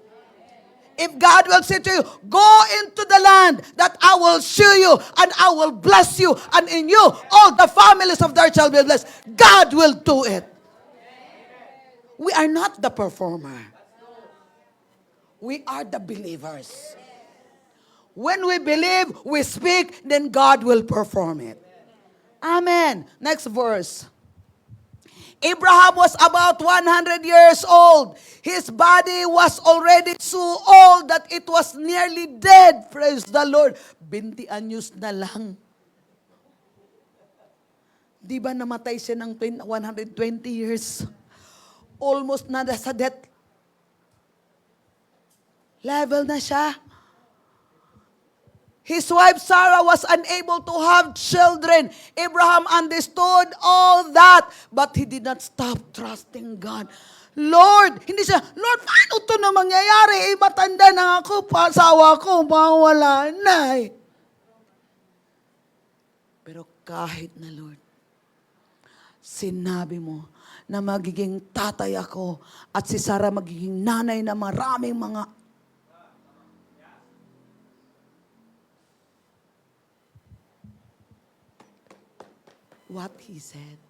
If God will say to you, go into the land that I will show you, and I will bless you, and in you all the families of the earth shall be blessed, God will do it. We are not the performer. We are the believers. When we believe, we speak, then God will perform it. Amen. Next verse. Abraham was about 100 years old. His body was already so old that it was nearly dead. Praise the Lord. 20 anyos na lang. Di ba namatay siya ng 120 years? Almost na sa death level na siya. His wife Sarah was unable to have children. Abraham understood all that, but he did not stop trusting God. Lord, hindi siya, Lord, paano ito na mangyayari? Matanda na ako, pasawa ko, mawala na. Pero kahit na, Lord, sinabi mo na magiging tatay ako at si Sarah magiging nanay na maraming mga what He said.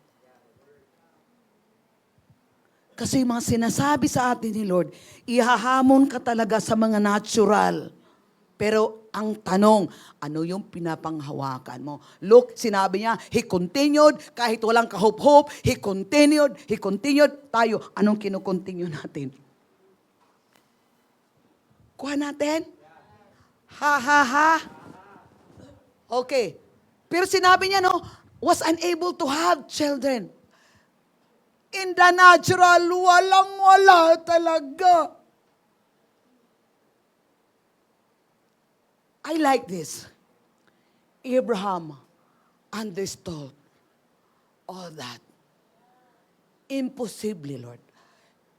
Kasi yung mga sinasabi sa atin ni Lord, ihahamon ka talaga sa mga natural. Pero ang tanong, ano yung pinapanghawakan mo? Look, sinabi niya, He continued, kahit walang kahop-hop, He continued. Tayo, anong kinukontinue natin? Kuha natin? Ha. Okay. Pero sinabi niya, no, was unable to have children. In the natural, walang-wala talaga. I like this. Abraham understood all that. Impossible, Lord.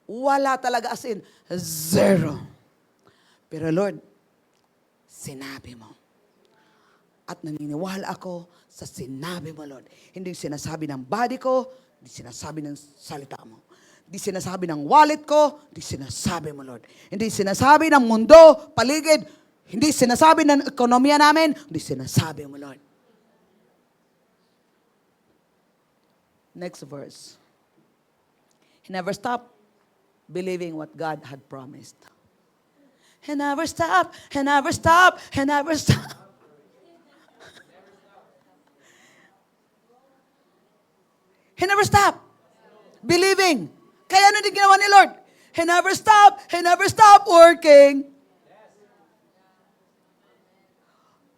Wala talaga, as in, zero. Pero Lord, sinabi mo. At naniniwala ako sa sinabi mo, Lord. Hindi sinasabi ng body ko, hindi sinasabi ng salita mo. Hindi sinasabi ng wallet ko, hindi sinasabi mo, Lord. Hindi sinasabi ng mundo, paligid, hindi sinasabi ng ekonomiya namin, hindi sinasabi mo, Lord. Next verse. He never stopped believing what God had promised. He never stopped. He never stopped. He never stopped. He never stopped believing. Kaya ano din ginawa ni Lord? He never stopped working.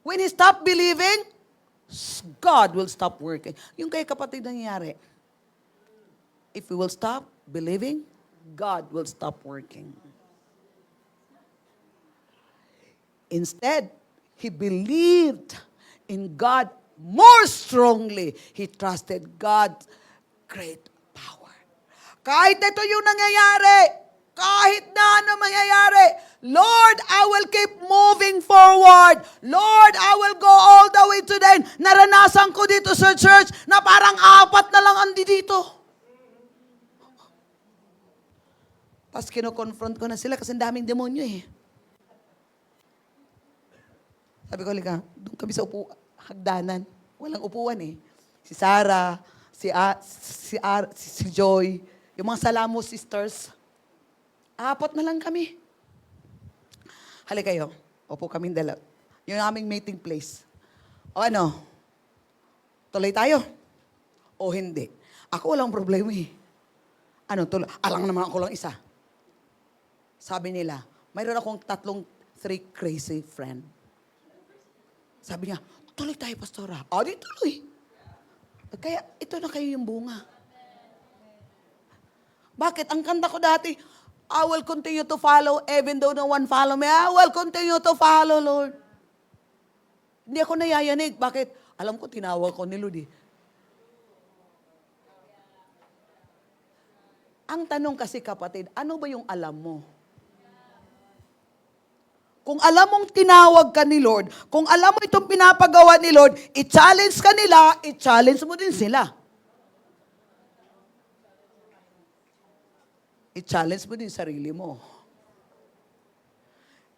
When he stopped believing, God will stop working. Yung kay kapatid nangyayari. If we will stop believing, God will stop working. Instead, He believed in God more strongly. He trusted God's great power. Kahit ito yung nangyayari, kahit na ano mangyayari, Lord, I will keep moving forward. Lord, I will go all the way to the end. Naranasan ko dito sa church na parang 4 na lang andi dito. Tapos kino-confront ko na sila kasi daming demonyo eh. Sabi ko, halika, doon kami sa hagdanan. Walang upuan eh. Si Sarah, si Joy, yung mga Salamo sisters. 4 na lang kami. Halika kayo. Opo kaming dalawa. Yung aming meeting place. O ano? Tuloy tayo? O hindi? Ako walang problema eh. Ano tuloy? Alang naman ako lang isa. Sabi nila, mayroon akong 3 crazy friend. Sabi niya, tuloy tayo, pastora. O, di tuloy. Kaya, ito na kayo yung bunga. Bakit? Ang kanta ko dati, I will continue to follow, even though no one follow me. I will continue to follow, Lord. Hindi ako nayayanig. Bakit? Alam ko, tinawag ko ni Lord eh. Ang tanong kasi kapatid, ano ba yung alam mo? Kung alam mong tinawag ka ni Lord, kung alam mo itong pinapagawa ni Lord, i-challenge ka nila, i-challenge mo din sila. I-challenge mo din sarili mo.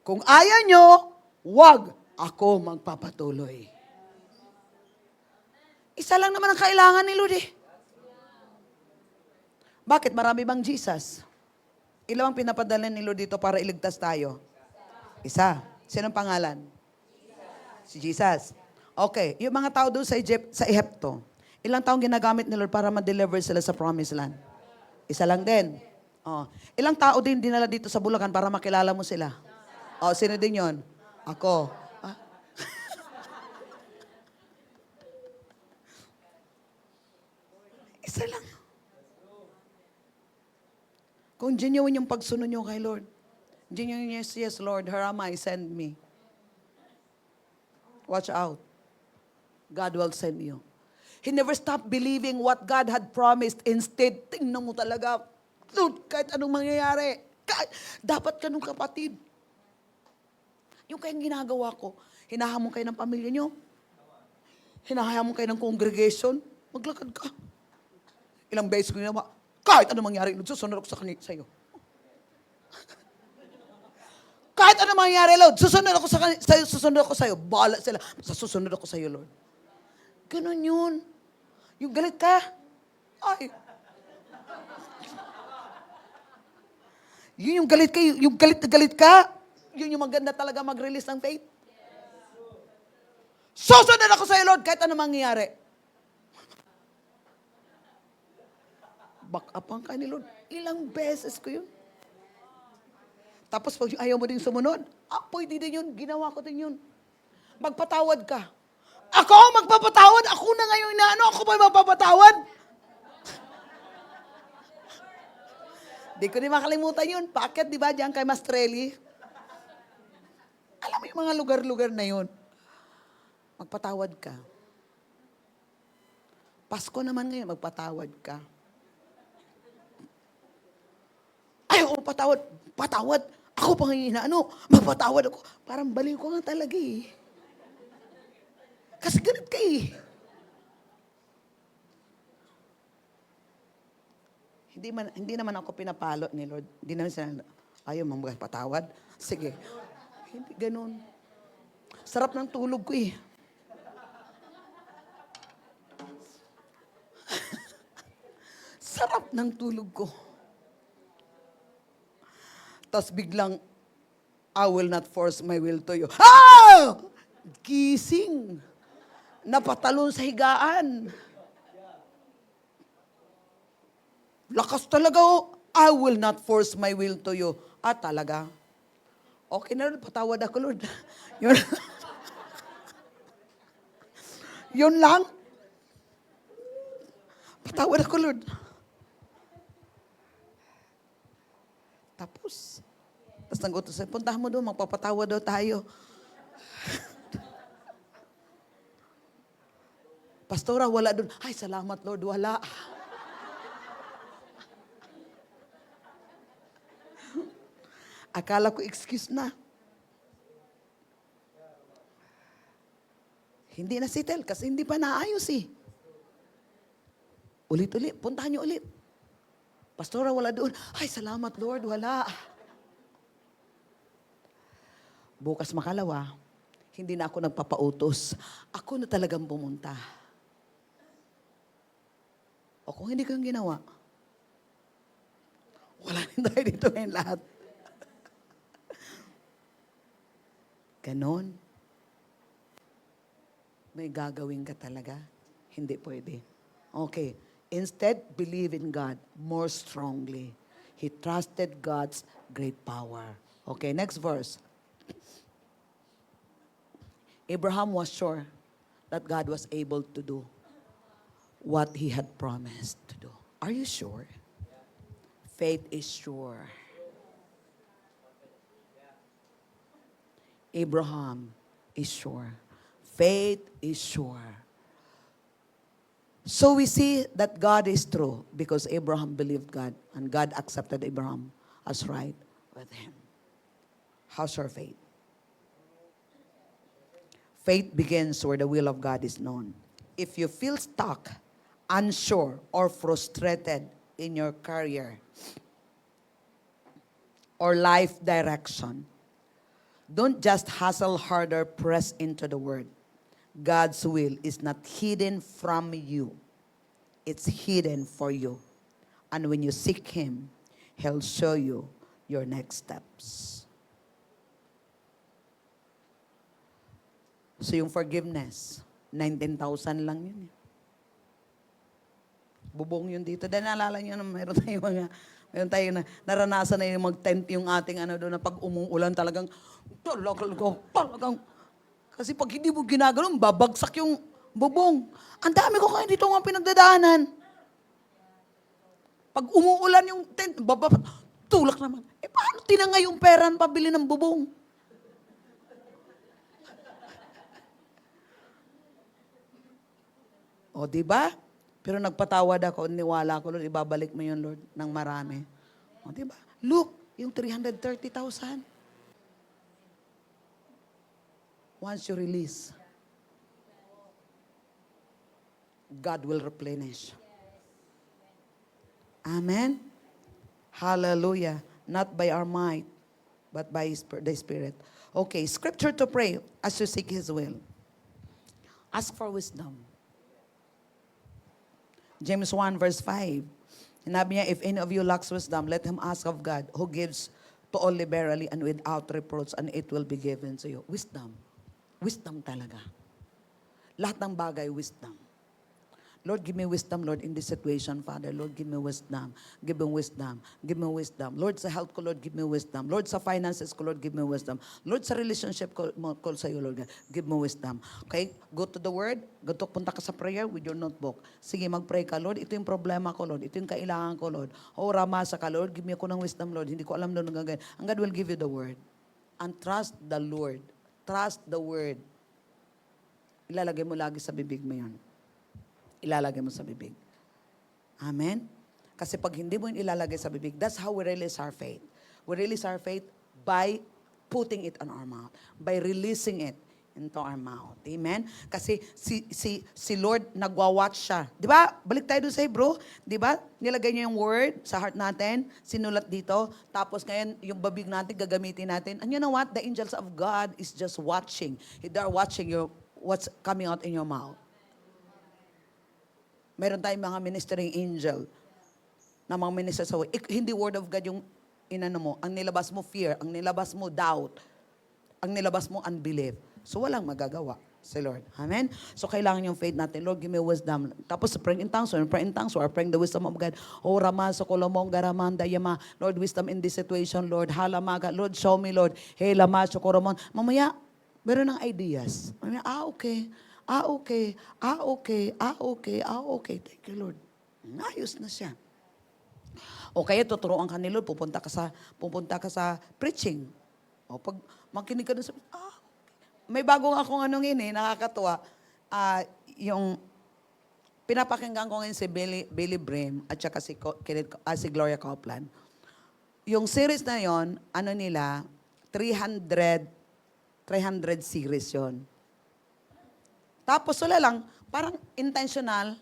Kung ayaw nyo, wag ako magpapatuloy. Isa lang naman ang kailangan ni Lord eh. Bakit? Marami bang Jesus? Ilang pinapadala ni Lord dito para iligtas tayo? Isa. Sinong pangalan? Si Jesus. Okay. Yung mga tao doon sa Egypto, ilang taong ginagamit ni Lord para ma-deliver sila sa promised land? Isa lang din. Oh. Ilang tao din dinala dito sa Bulacan para makilala mo sila? Oh, sino din yon? Ako. Ah? Isa lang. Kung genuine yung pagsunod nyo kay Lord, genuine, yes, yes, Lord, here am I, send me. Watch out. God will send you. He never stopped believing what God had promised. Instead, tingnan mo talaga, Lord, kahit anong mangyayari, dapat ka nung kapatid. Yung kayang ginagawa ko, hinahamon kayo ng pamilya nyo, hinahamon kayo ng congregation, maglakad ka. Ilang beses ko ginawa, kahit anong mangyari, susunod ako sa'yo. Kahit ano mangyari, Lord, susunod ako sa'yo. Bahala sila. Susunod ako sa'yo, Lord. Ganun yun. Yung galit ka. Ay. Yun yung galit ka. Yung galit na galit ka. Yun yung maganda talaga mag-release ng faith. Susunod ako sa'yo, Lord, kahit ano mangyari. Back upan ka ni Lord. Ilang beses ko yun. Tapos pag ayaw mo din sumunod, pwede din yun, ginawa ko din yun. Magpatawad ka. Ako magpapatawad? Ako na ngayon ako ba magpapatawad? Di ko din makalimutan yun. Bakit, di ba, diyan kay Mastrelli? Alam mo yung mga lugar-lugar na yun. Magpatawad ka. Pasko naman ngayon, magpatawad ka. Ayaw ko patawad. Patawad. Ako pa ngayon magpatawad ako. Parang baliw ko nga talaga eh. Kasi ganit ka eh. Hindi naman ako pinapalo ni Lord. Hindi naman sila, ayaw mo magpatawad? Sige. Hindi ganun. Sarap ng tulog ko eh. Sarap ng tulog ko. Tapos biglang, I will not force my will to you. Gising. Napatalon sa higaan. Lakas talaga I will not force my will to you. Talaga? Okay na Lord, patawad ako Lord. Yun, yun lang. Patawad ako Lord. Tapos nagutos, puntahan mo doon, magpapatawa daw tayo. Pastora, wala doon. Ay, salamat Lord, wala. Akala ko excuse na. Hindi na settle kasi hindi pa naayos eh. Ulit-ulit, puntahan niyo ulit. Pastora, wala doon. Ay, salamat Lord, wala. Bukas makalawa, hindi na ako nagpapautos. Ako na talagang pumunta. O kung hindi ko yung ginawa, wala rin tayo dito ngayon lahat. Ganon. May gagawin ka talaga? Hindi pwede. Okay. Instead, believe in God more strongly. He trusted God's great power. Okay, next verse. Abraham was sure that God was able to do what he had promised to do. Are you sure? Faith is sure. Abraham is sure. Faith is sure. So we see that God is true because Abraham believed God and God accepted Abraham as right with him. How's your faith? Faith begins where the will of God is known. If you feel stuck, unsure, or frustrated in your career or life direction, don't just hustle harder, press into the Word. God's will is not hidden from you. It's hidden for you. And when you seek Him, He'll show you your next steps. So yung forgiveness, 19,000 lang yun. Bubong yun dito. Dahil naalala nyo na meron tayo na naranasan na yung mag-tent yung ating doon na pag umuulan talagang kasi pag hindi mo ginagano'n, babagsak yung bubong. Ang dami ko kayo dito mga pinagdadaanan. Pag umuulan yung tent, tulak naman. Paano tinangay yung pera ng pabili ng bubong? O, di ba? Pero nagpatawad ako, niwala ko, Lord, ibabalik mo yun, Lord, ng marami. O, di ba? Look, yung 330,000. Once you release, God will replenish. Amen? Hallelujah. Not by our might, but by the Spirit. Okay, scripture to pray as you seek His will. Ask for wisdom. James 1 verse 5. Sinabi niya, if any of you lacks wisdom, let him ask of God, who gives to all liberally and without reproach, and it will be given to you. Wisdom. Wisdom talaga. Lahat ng bagay, wisdom. Lord, give me wisdom, Lord, in this situation, Father. Lord, give me wisdom. Give me wisdom. Give me wisdom. Lord, sa health ko, Lord, give me wisdom. Lord, sa finances ko, Lord, give me wisdom. Lord, sa relationship ko sa iyo, Lord, give me wisdom. Okay? Go to the Word. Punta ka sa prayer with your notebook. Sige, mag-pray ka, Lord. Ito yung problema ko, Lord. Ito yung kailangan ko, Lord. O ramasa ka, Lord. Give me ako ng wisdom, Lord. Hindi ko alam doon ang gagawin. And God will give you the Word. And trust the Lord. Trust the Word. Ilalagay mo lagi sa bibig mo yan. Ilalagay mo sa bibig. Amen? Kasi pag hindi mo yung ilalagay sa bibig, that's how we release our faith. We release our faith by putting it on our mouth. By releasing it into our mouth. Amen? Kasi si Lord, nagwa-watch siya. Di ba? Balik tayo doon sa Hebrew. Di ba? Nilagay niya yung word sa heart natin. Sinulat dito. Tapos ngayon, yung babig natin, gagamitin natin. And you know what? The angels of God is just watching. They are watching what's coming out in your mouth. Meron tayong mga ministering angel na mga minister sa way. Hindi word of God yung inano mo. Ang nilabas mo fear, ang nilabas mo doubt, ang nilabas mo unbelief. So walang magagawa si Lord. Amen? So kailangan yung faith natin. Lord, give me wisdom. Tapos praying in tongues, or praying the wisdom of God. O Rama, Sokolomong, Garamanda, Yama. Lord, wisdom in this situation, Lord. Halamaga, Lord, show me, Lord. Hey, Lama, Sokoromon. Mamaya, meron ng ideas. Mamaya, okay. Okay. Thank you, Lord. Ayos na siya. O kaya tuturuan ka ni Lord, pupunta ka sa preaching. O pag makinig ka dun sa, okay. May bagong akong nakakatuwa. Yung pinapakinggan ko ngayon si Billy Brim at saka si Gloria Copeland. Yung series na yon, ano nila, 300 series yon. Tapos wala lang, parang intentional,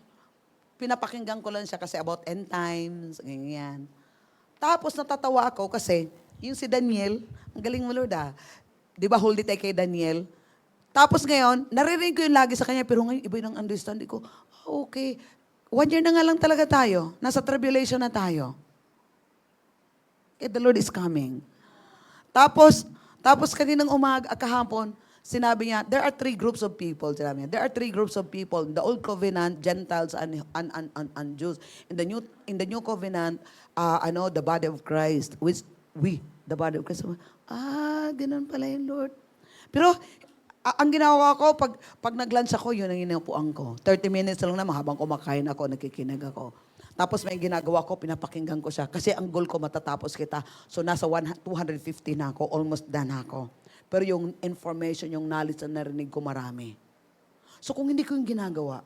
pinapakinggan ko lang siya kasi about end times, ganyan. Tapos natatawa ako kasi yung si Daniel, ang galing mo Lord ah. Di ba hold it kay Daniel? Tapos ngayon, naririnig ko yung lagi sa kanya, pero ngayon iba yung understanding ko. Okay, 1 year na nga lang talaga tayo. Nasa tribulation na tayo. Okay, the Lord is coming. Tapos kaninang kahapon, sinabi niya, there are 3 groups of people. Sinabi niya, there are 3 groups of people. The Old Covenant, Gentiles, and Jews. In the New Covenant, the body of Christ, which we, the body of Christ. Ganun pala yun, Lord. Pero, ang ginawa ko, pag nag-lunch ako, yun ang inupuan ko. 30 minutes lang naman, habang kumakain ako, nakikinig ako. Tapos may ginagawa ko, pinapakinggan ko siya. Kasi ang goal ko, matatapos kita. So, nasa 250 na ako, almost done ako. Pero yung information, yung knowledge na narinig ko, marami. So, kung hindi ko yung ginagawa,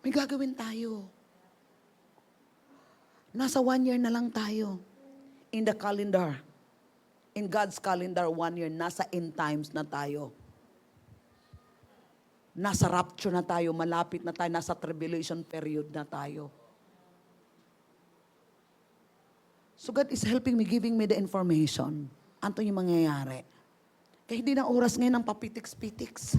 may gagawin tayo. Nasa 1 year na lang tayo. In the calendar. In God's calendar, 1 year, nasa end times na tayo. Nasa rapture na tayo, malapit na tayo, nasa tribulation period na tayo. So God is helping me, giving me the information. Anto yung mangyayari. Kaya hindi na oras ngayon ng papitiks-pitiks.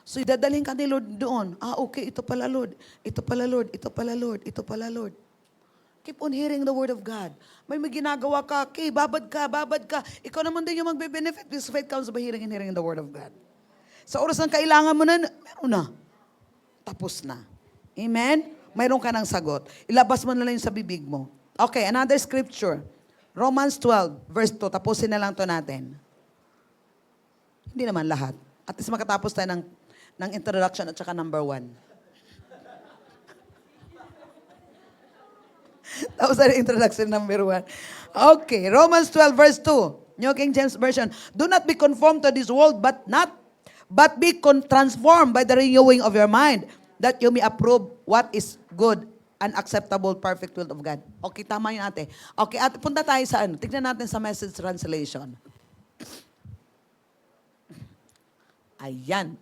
So idadalhin ka ni Lord doon. Okay, ito pala Lord. Ito pala Lord. Ito pala Lord. Ito pala Lord. Keep on hearing the word of God. May ginagawa ka, babad ka. Ikaw naman din yung magbe-benefit. This faith comes by hearing and hearing the word of God. Sa oras ng kailangan mo na, meron na. Tapos na. Amen? Mayroon ka ng sagot. Ilabas mo na lang yung sa bibig mo. Okay, another scripture. Romans 12, verse 2. Tapusin na lang to natin. Hindi naman lahat. At least makatapos tayo ng introduction at saka number 1. Tapos na introduction number 1. Okay, Romans 12 verse 2. New King James Version. Do not be conformed to this world, but be transformed by the renewing of your mind, that you may approve what is good and acceptable, perfect will of God. Okay, tama yun ate. Okay, ate, punta tayo sa tignan natin sa Message Translation. Ayan.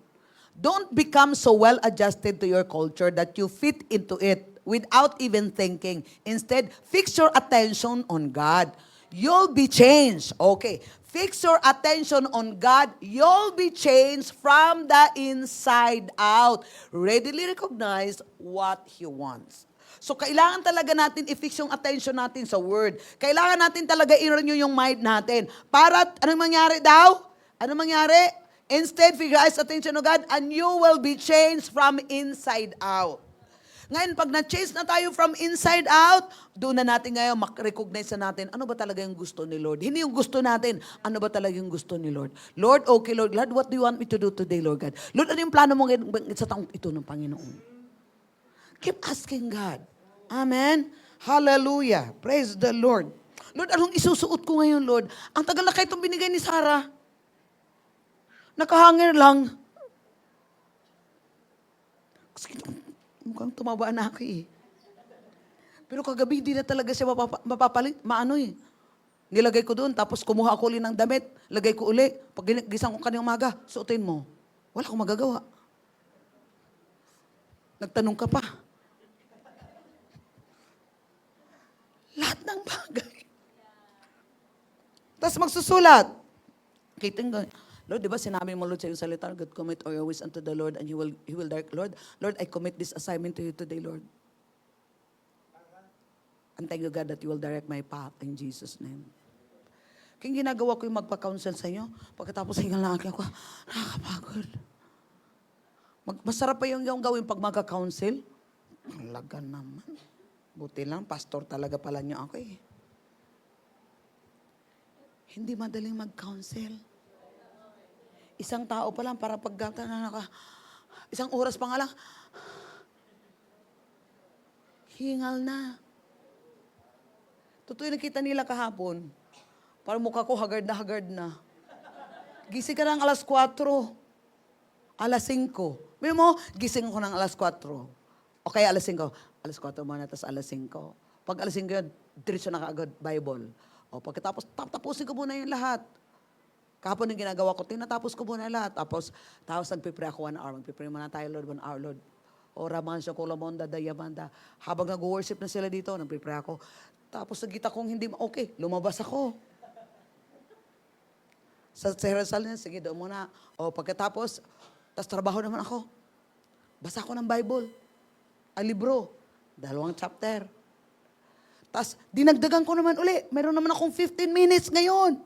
Don't become so well adjusted to your culture that you fit into it without even thinking. Instead, fix your attention on God. You'll be changed. Okay. Fix your attention on God. You'll be changed from the inside out. Readily recognize what He wants. So, kailangan talaga natin i-fix yung attention natin sa Word. Kailangan natin talaga i-renew yung mind natin. Para, anong mangyari daw? Anong mangyari? Instead, fix your attention on God and you will be changed from inside out. Ngayon, pag na-change na tayo from inside out, doon na natin ngayon mak-recognize na natin, ano ba talaga yung gusto ni Lord? Hindi yung gusto natin, ano ba talaga yung gusto ni Lord? Lord, okay Lord, Lord, what do you want me to do today, Lord God? Lord, ano yung plano mo ngayon sa taong ito ng Panginoon? Keep asking God. Amen? Hallelujah. Praise the Lord. Lord, anong isusuot ko ngayon, Lord? Ang tagal na kayo itong binigay ni Sarah. Nakahangir lang. Mukhang tumaba na ako eh. Pero kagabi, hindi na talaga siya mapapalit. Nilagay ko doon, tapos kumuha ako ulit ng damit. Lagay ko uli. Pag gisang ko kanina umaga, suotin mo. Wala akong magagawa. Nagtanong ka pa. Lahat ng bagay. Tapos magsusulat. Kiting Lord, di ba sinabi mo, Lord, sa iyong salita, God, commit all your ways unto the Lord and He will direct. Lord, I commit this assignment to you today, Lord. And thank you, God, that you will direct my path in Jesus' name. Kaya ginagawa ko yung magpa-counsel sa inyo, pagkatapos hingal na ako, nakakapagod. Masarap pa yung gawin pag magka-counsel. Talaga naman. Buti lang, pastor talaga pala niyo ako eh. Hindi madaling mag-counsel. Isang tao pa lang, para isang oras pa nga lang, hingal na. Totoo yung nakita nila kahapon. Parang mukha ko haggard na. Gising ka ng alas 4, alas 5, Pero mo, gising ko ng alas 4. O kaya alas 5. Alas 4 muna, tapos alas 5. Pag alas 5 yun, diretso na kaagad Bible. O pagkatapos, tapusin ko muna yung lahat. Kahapon yung ginagawa ko, tinatapos ko muna lahat. Tapos nagpipray ako 1 hour. Magpipray muna tayo, Lord, 1 hour, Lord. O Ramansya, Kulamonda, Dayamanda. Habang nag-worship na sila dito, nagpipray ako. Tapos nagkita kong hindi, okay, lumabas ako. Sa rehearsal niya, sige, doon muna. O pagkatapos, tapos trabaho naman ako. Basa ako ng Bible. Ang libro. 2 chapter. Tapos, dinagdagan ko naman uli. Meron naman akong 15 minutes ngayon.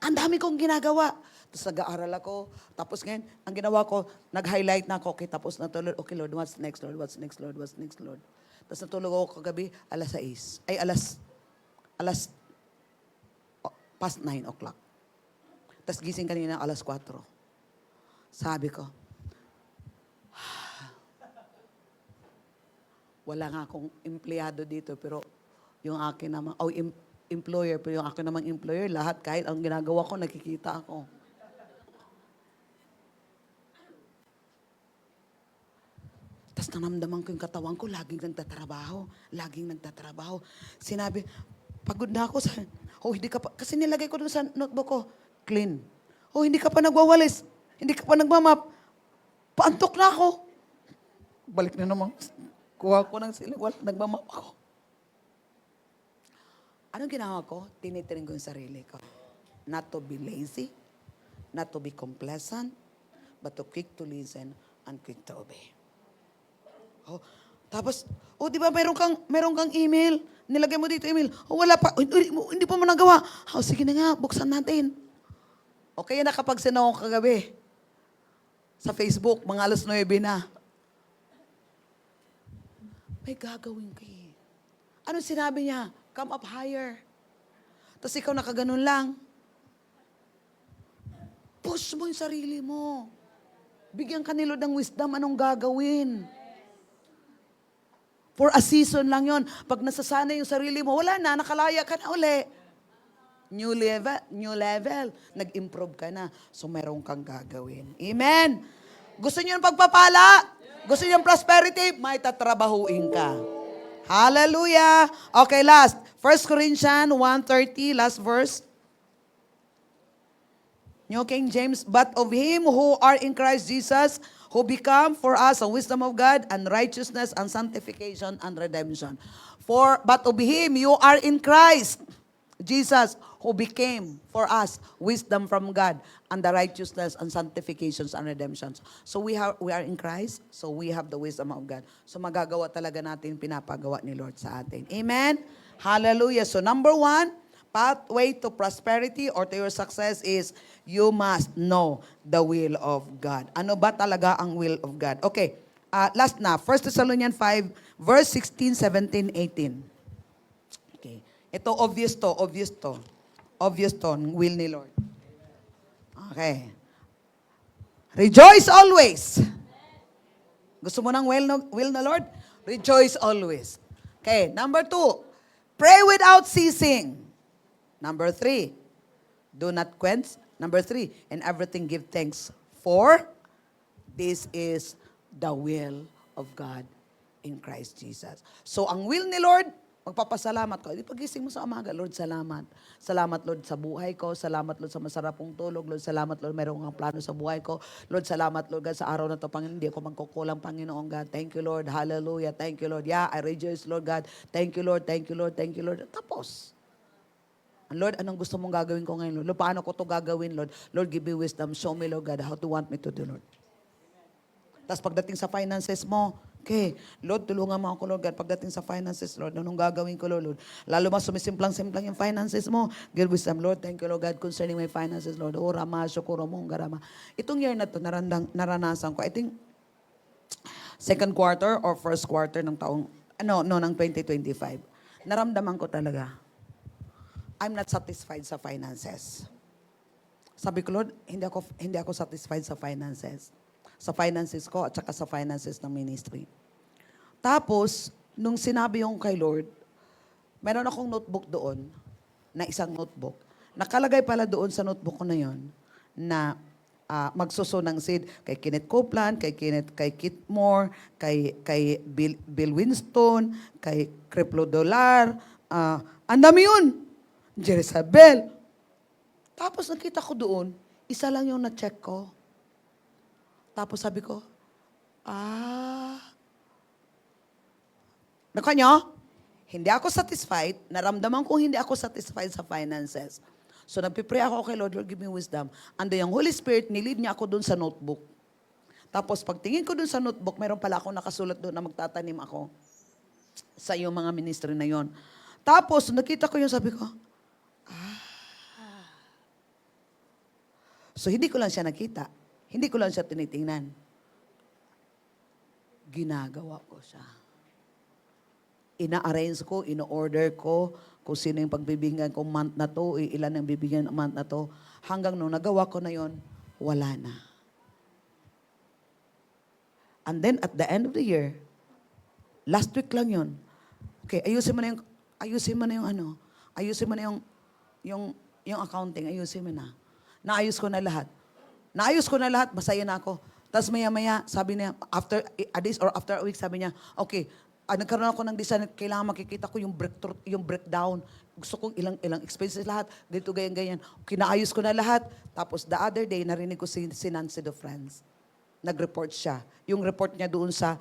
Ang dami kong ginagawa. Tapos nag-aaral ako. Tapos ngayon, ang ginawa ko, nag-highlight na ako. Okay, tapos natulog. Okay, Lord, what's next, Lord? What's next, Lord? What's next, Lord? Tapos natulog ako kagabi, alas 6. Ay, past 9 o'clock. Tapos gising kanina, alas 4. Sabi ko, wala nga akong empleyado dito, pero yung akin naman, employer, pero yung akin namang employer, lahat, kahit ang ginagawa ko, nakikita ako. Tapos nanamdaman ko yung katawan ko, laging nagtatrabaho. Sinabi, pagod na ako. Hindi ka pa, kasi nilagay ko doon sa notebook ko, clean. Hindi ka pa nagwawalis. Hindi ka pa nagmamap. Paantok na ako. Balik na naman. Kuha ko ng siliwal, nagmamap ako. Anong ginawa ko? Tinitirin ko yung sarili ko. Not to be lazy, not to be complacent, but to quick to listen and quick to obey. Tapos, di ba meron kang email? Nilagay mo dito email. Wala pa. Hindi pa mo nagawa. Sige na nga, buksan natin. Kaya nakapag-send ako kagabi. Sa Facebook, mga alas 9 na. May gagawin ka eh. Anong sinabi niya? Come up higher. Tapos ikaw nakaganon lang. Push mo yung sarili mo. Bigyan ka ni Lord ng wisdom, anong gagawin. For a season lang yon. Pag nasasanay yung sarili mo, wala na, nakalaya ka na uli. New level. Nag-improve ka na. So meron kang gagawin. Amen. Gusto niyo ng pagpapala? Gusto niyo ng prosperity? May tatrabahuin ka. Hallelujah. Okay, last. 1 Corinthians 1:30, last verse. New King James, but of him who are in Christ Jesus, who become for us a wisdom of God and righteousness and sanctification and redemption. But of him you are in Christ Jesus, who became for us wisdom from God and the righteousness and sanctifications and redemptions. So we are in Christ, so we have the wisdom of God. So magagawa talaga natin pinapagawa ni Lord sa atin. Amen? Hallelujah. So number 1, pathway to prosperity or to your success is you must know the will of God. Ano ba talaga ang will of God? Okay, last na, 1 Thessalonians 5, verse 16, 17, 18. Okay, ito obvious to. Obvious to, will ni Lord. Okay. Rejoice always. Gusto mo ng will na Lord? Rejoice always. Okay, number 2, pray without ceasing. Number 3, do not quench. Number 3, in everything give thanks, for this is the will of God in Christ Jesus. So, ang will ni Lord, magpapasalamat ko. Pagising mo sa umaga, Lord, salamat. Salamat, Lord, sa buhay ko. Salamat, Lord, sa masarapong tulog. Lord, salamat, Lord, mayroong ang plano sa buhay ko. Lord, salamat, Lord, God, sa araw na to, Panginoon, hindi ako magkukulang, Panginoon, God. Thank you, Lord. Hallelujah. Thank you, Lord. Yeah, I rejoice, Lord, God. Thank you, Lord. Thank you, Lord. Thank you, Lord. Tapos, Lord, anong gusto mong gagawin ko ngayon, Lord? Lord, paano ko to gagawin, Lord? Lord, give me wisdom. Show me, Lord God, how to want me to do, Lord. Tapos pagdating sa finances mo, okay, Lord, tulungan mo ako, Lord God. Pagdating sa finances, Lord, anong gagawin ko, Lord? Lalo mas sumisimplang-simplang yung finances mo. Give wisdom, Lord. Thank you, Lord God, concerning my finances, Lord. O Rama, Shukuro mong garama. Itong year na to, naranasan ko. I think, second quarter or first quarter ng ng 2025. Naramdaman ko talaga. I'm not satisfied sa finances. Sabi ko, Lord, hindi ako satisfied sa finances. Sa finances ko at saka sa finances ng ministry. Tapos, nung sinabi yung kay Lord, meron akong notebook doon, na isang notebook. Nakalagay pala doon sa notebook ko na yon na magsuso ng seed kay Kenneth Copeland, kay Kit Moore, kay Bill Winston, kay Criplo Dollar, ang dami yun. Jezebel. Tapos nakita ko doon, isa lang yung na-check ko. Tapos sabi ko, nakuha nyo? Hindi ako satisfied. Naramdaman ko hindi ako satisfied sa finances. So nagpipray ako kay Lord, Lord, give me wisdom. Ando yung Holy Spirit, nilid niya ako doon sa notebook. Tapos pagtingin ko doon sa notebook, meron pala akong nakasulat doon na magtatanim ako sa yung mga ministry na yon. Tapos nakita ko yung sabi ko, So hindi ko lang siya nakita. Hindi ko lang siya tinitingnan. Ginagawa ko siya. Ina-arrange ko, ina-order ko, kung sino yung pagbibigyan kong month na to, ilan ang bibigyan ng month na to. Hanggang nung nagawa ko na yon, wala na. And then at the end of the year, last week lang yon. Okay, ayusin mo na yung accounting, ayusin mo na. Naayos ko na lahat, masaya na ako. Tapos maya-maya, sabi niya, after a days or after a week, sabi niya, okay, nagkaroon ako ng design, kailangan makikita ko yung breakdown. Gusto kong ilang expenses lahat, dito ganyan. Kinaayos ko na lahat. Tapos the other day, narinig ko si Nancy de France. Nag-report siya. Yung report niya doon sa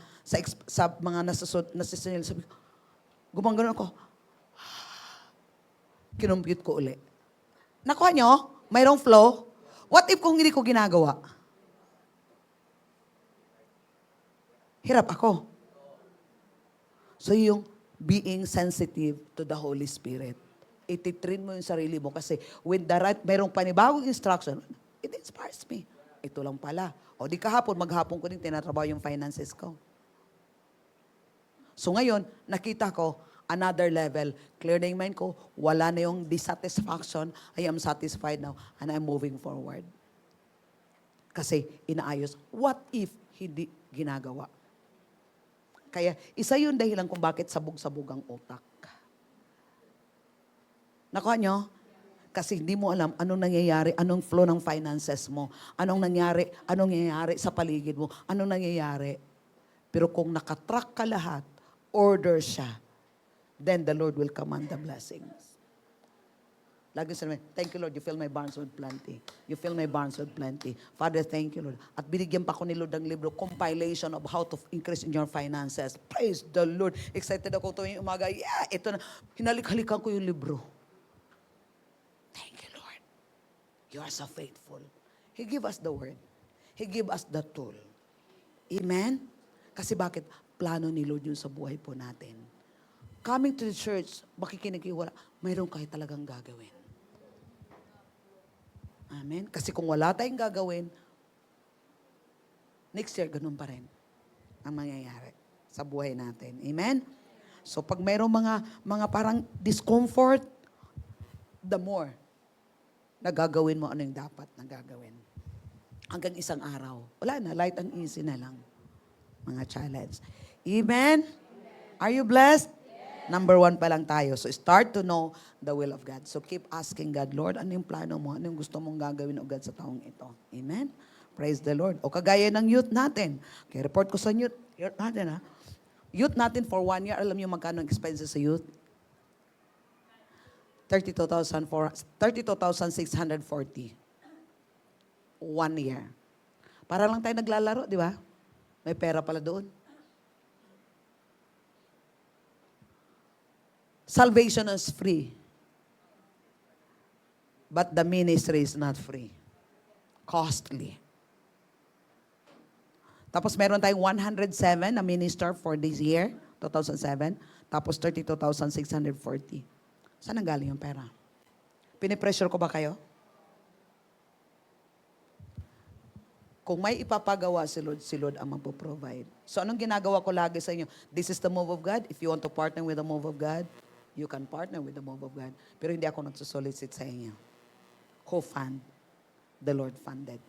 mga nasisunil. Sabi ko, gumagano ako. Kinumpute ko uli. Nakuha nyo? Mayroong flow? What if kung hindi ko ginagawa? Hirap ako. So yung being sensitive to the Holy Spirit. Ititrain mo yung sarili mo kasi with the right, mayroong panibagong instruction, it inspires me. Ito lang pala. O di kahapon, maghapon ko din tinatrabaho yung finances ko. So ngayon, nakita ko, another level. Clear na yung mind ko, wala na yung dissatisfaction. I am satisfied now and I'm moving forward. Kasi inaayos, what if hindi ginagawa? Kaya isa yun dahilan kung bakit sabog-sabog ang utak. Nakuha nyo? Kasi hindi mo alam anong nangyayari, anong flow ng finances mo, anong nangyayari sa paligid mo, anong nangyayari. Pero kung nakatrack ka lahat, order siya, then the Lord will command the blessings. Lagi sabi, thank you Lord, you fill my barns with plenty. You fill my barns with plenty. Father, thank you Lord. At binigyan pa ko ni Lord ng libro, compilation of how to increase in your finances. Praise the Lord. Excited ako tuwing umaga. Yeah, ito na. Hinalik-halikan ko yung libro. Thank you Lord. You are so faithful. He give us the word. He give us the tool. Amen? Kasi bakit? Plano ni Lord yun sa buhay po natin. Coming to the church, makikinikiwala, mayroon kayo talagang gagawin. Amen? Kasi kung wala tayong gagawin, next year, ganun pa rin ang mangyayari sa buhay natin. Amen? So pag mayroong mga parang discomfort, the more na gagawin mo ano yung dapat na gagawin. Hanggang isang araw. Wala na, light and easy na lang. Mga challenge. Amen? Are you blessed? Number 1 pa lang tayo. So start to know the will of God. So keep asking God, Lord, ano yung plano mo? Ano yung gusto mong gagawin o God sa taong ito? Amen? Praise the Lord. O kagaya ng youth natin. Okay, report ko sa youth natin ha. Youth natin for 1 year, alam niyo magkano ang expenses sa youth? 32,640. 1 year. Para lang tayo naglalaro, di ba? May pera pala doon. Salvation is free. But the ministry is not free. Costly. Tapos meron tayong 107 na minister for this year, 2007. Tapos 32,640. Saan ang galing yung pera? Pinipressure ko ba kayo? Kung may ipapagawa si Lord ang magpo-provide. So anong ginagawa ko lagi sa inyo? This is the move of God. If you want to partner with the move of God, you can partner with the move of God. Pero hindi ako nagsusolicit sa inyo. Who fund? The Lord funded.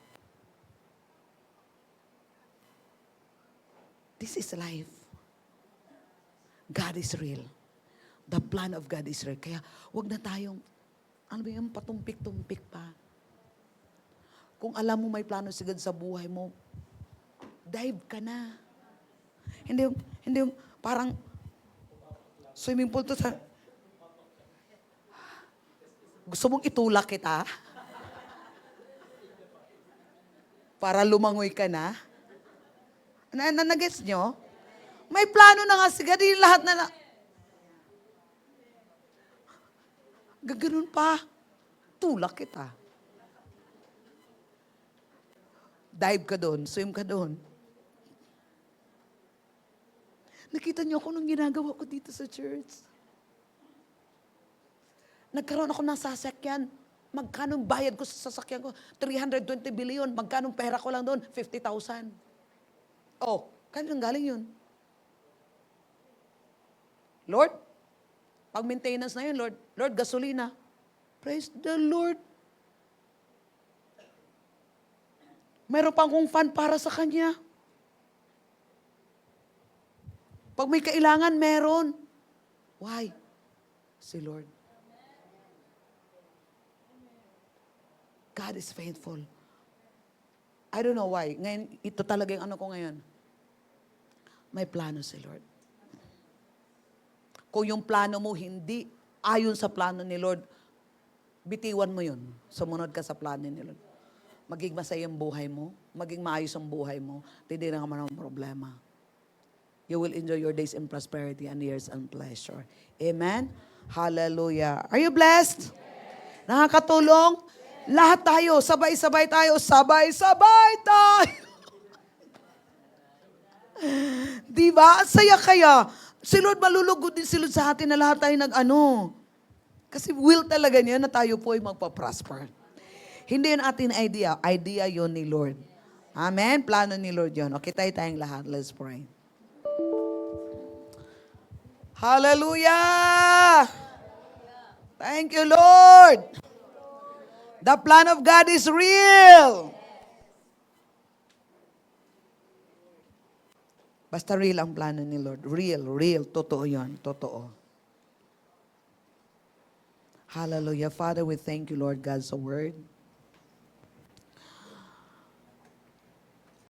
This is life. God is real. The plan of God is real. Kaya wag na tayong, ano ba yung patumpik-tumpik pa. Kung alam mo may plano si God sa buhay mo, dive ka na. Hindi yung parang swimming pool to sa... Gusto mong itulak kita? Para lumangoy ka na? Nag-gets nyo? May plano na nga si God, yung lahat na... Gaganon pa. Tulak kita. Dive ka doon, swim ka doon. Nakita niyo ako nung ginagawa ko dito sa church. Nagkaroon ako ng sasakyan. Magkano bayad ko sa sasakyan ko? 320 billion. Magkano pera ko lang doon? 50,000. Oh, kanang galing yun? Lord, pag maintenance na yun, Lord, gasolina. Praise the Lord. Meron pa akong fund para sa Kanya. Pag may kailangan, meron. Why? Si Lord. God is faithful. I don't know why. Ngayon, ito talaga yung ano ko ngayon. May plano si Lord. Kung yung plano mo hindi ayon sa plano ni Lord, bitiwan mo yun. Sumunod ka sa plano ni Lord. Maging masaya ang buhay mo, maging maayos ang buhay mo, hindi na naman ang problema. You will enjoy your days in prosperity and years in pleasure. Amen? Hallelujah. Are you blessed? Nakakatulong? Lahat tayo, sabay-sabay tayo, sabay-sabay tayo. Diba? Saya kaya. Si Lord, malulugod din si Lord sa atin na lahat tayo nag-ano. Kasi will talaga niya na tayo po ay magpa-prosper. Hindi yun atin idea. Idea yun ni Lord. Amen? Plano ni Lord yun. Okay, tayong lahat. Let's pray. Hallelujah! Thank you, Lord! The plan of God is real! Basta real ang plano ni Lord. Real. Totoo yun. Totoo. Hallelujah. Father, we thank you, Lord God, sa word.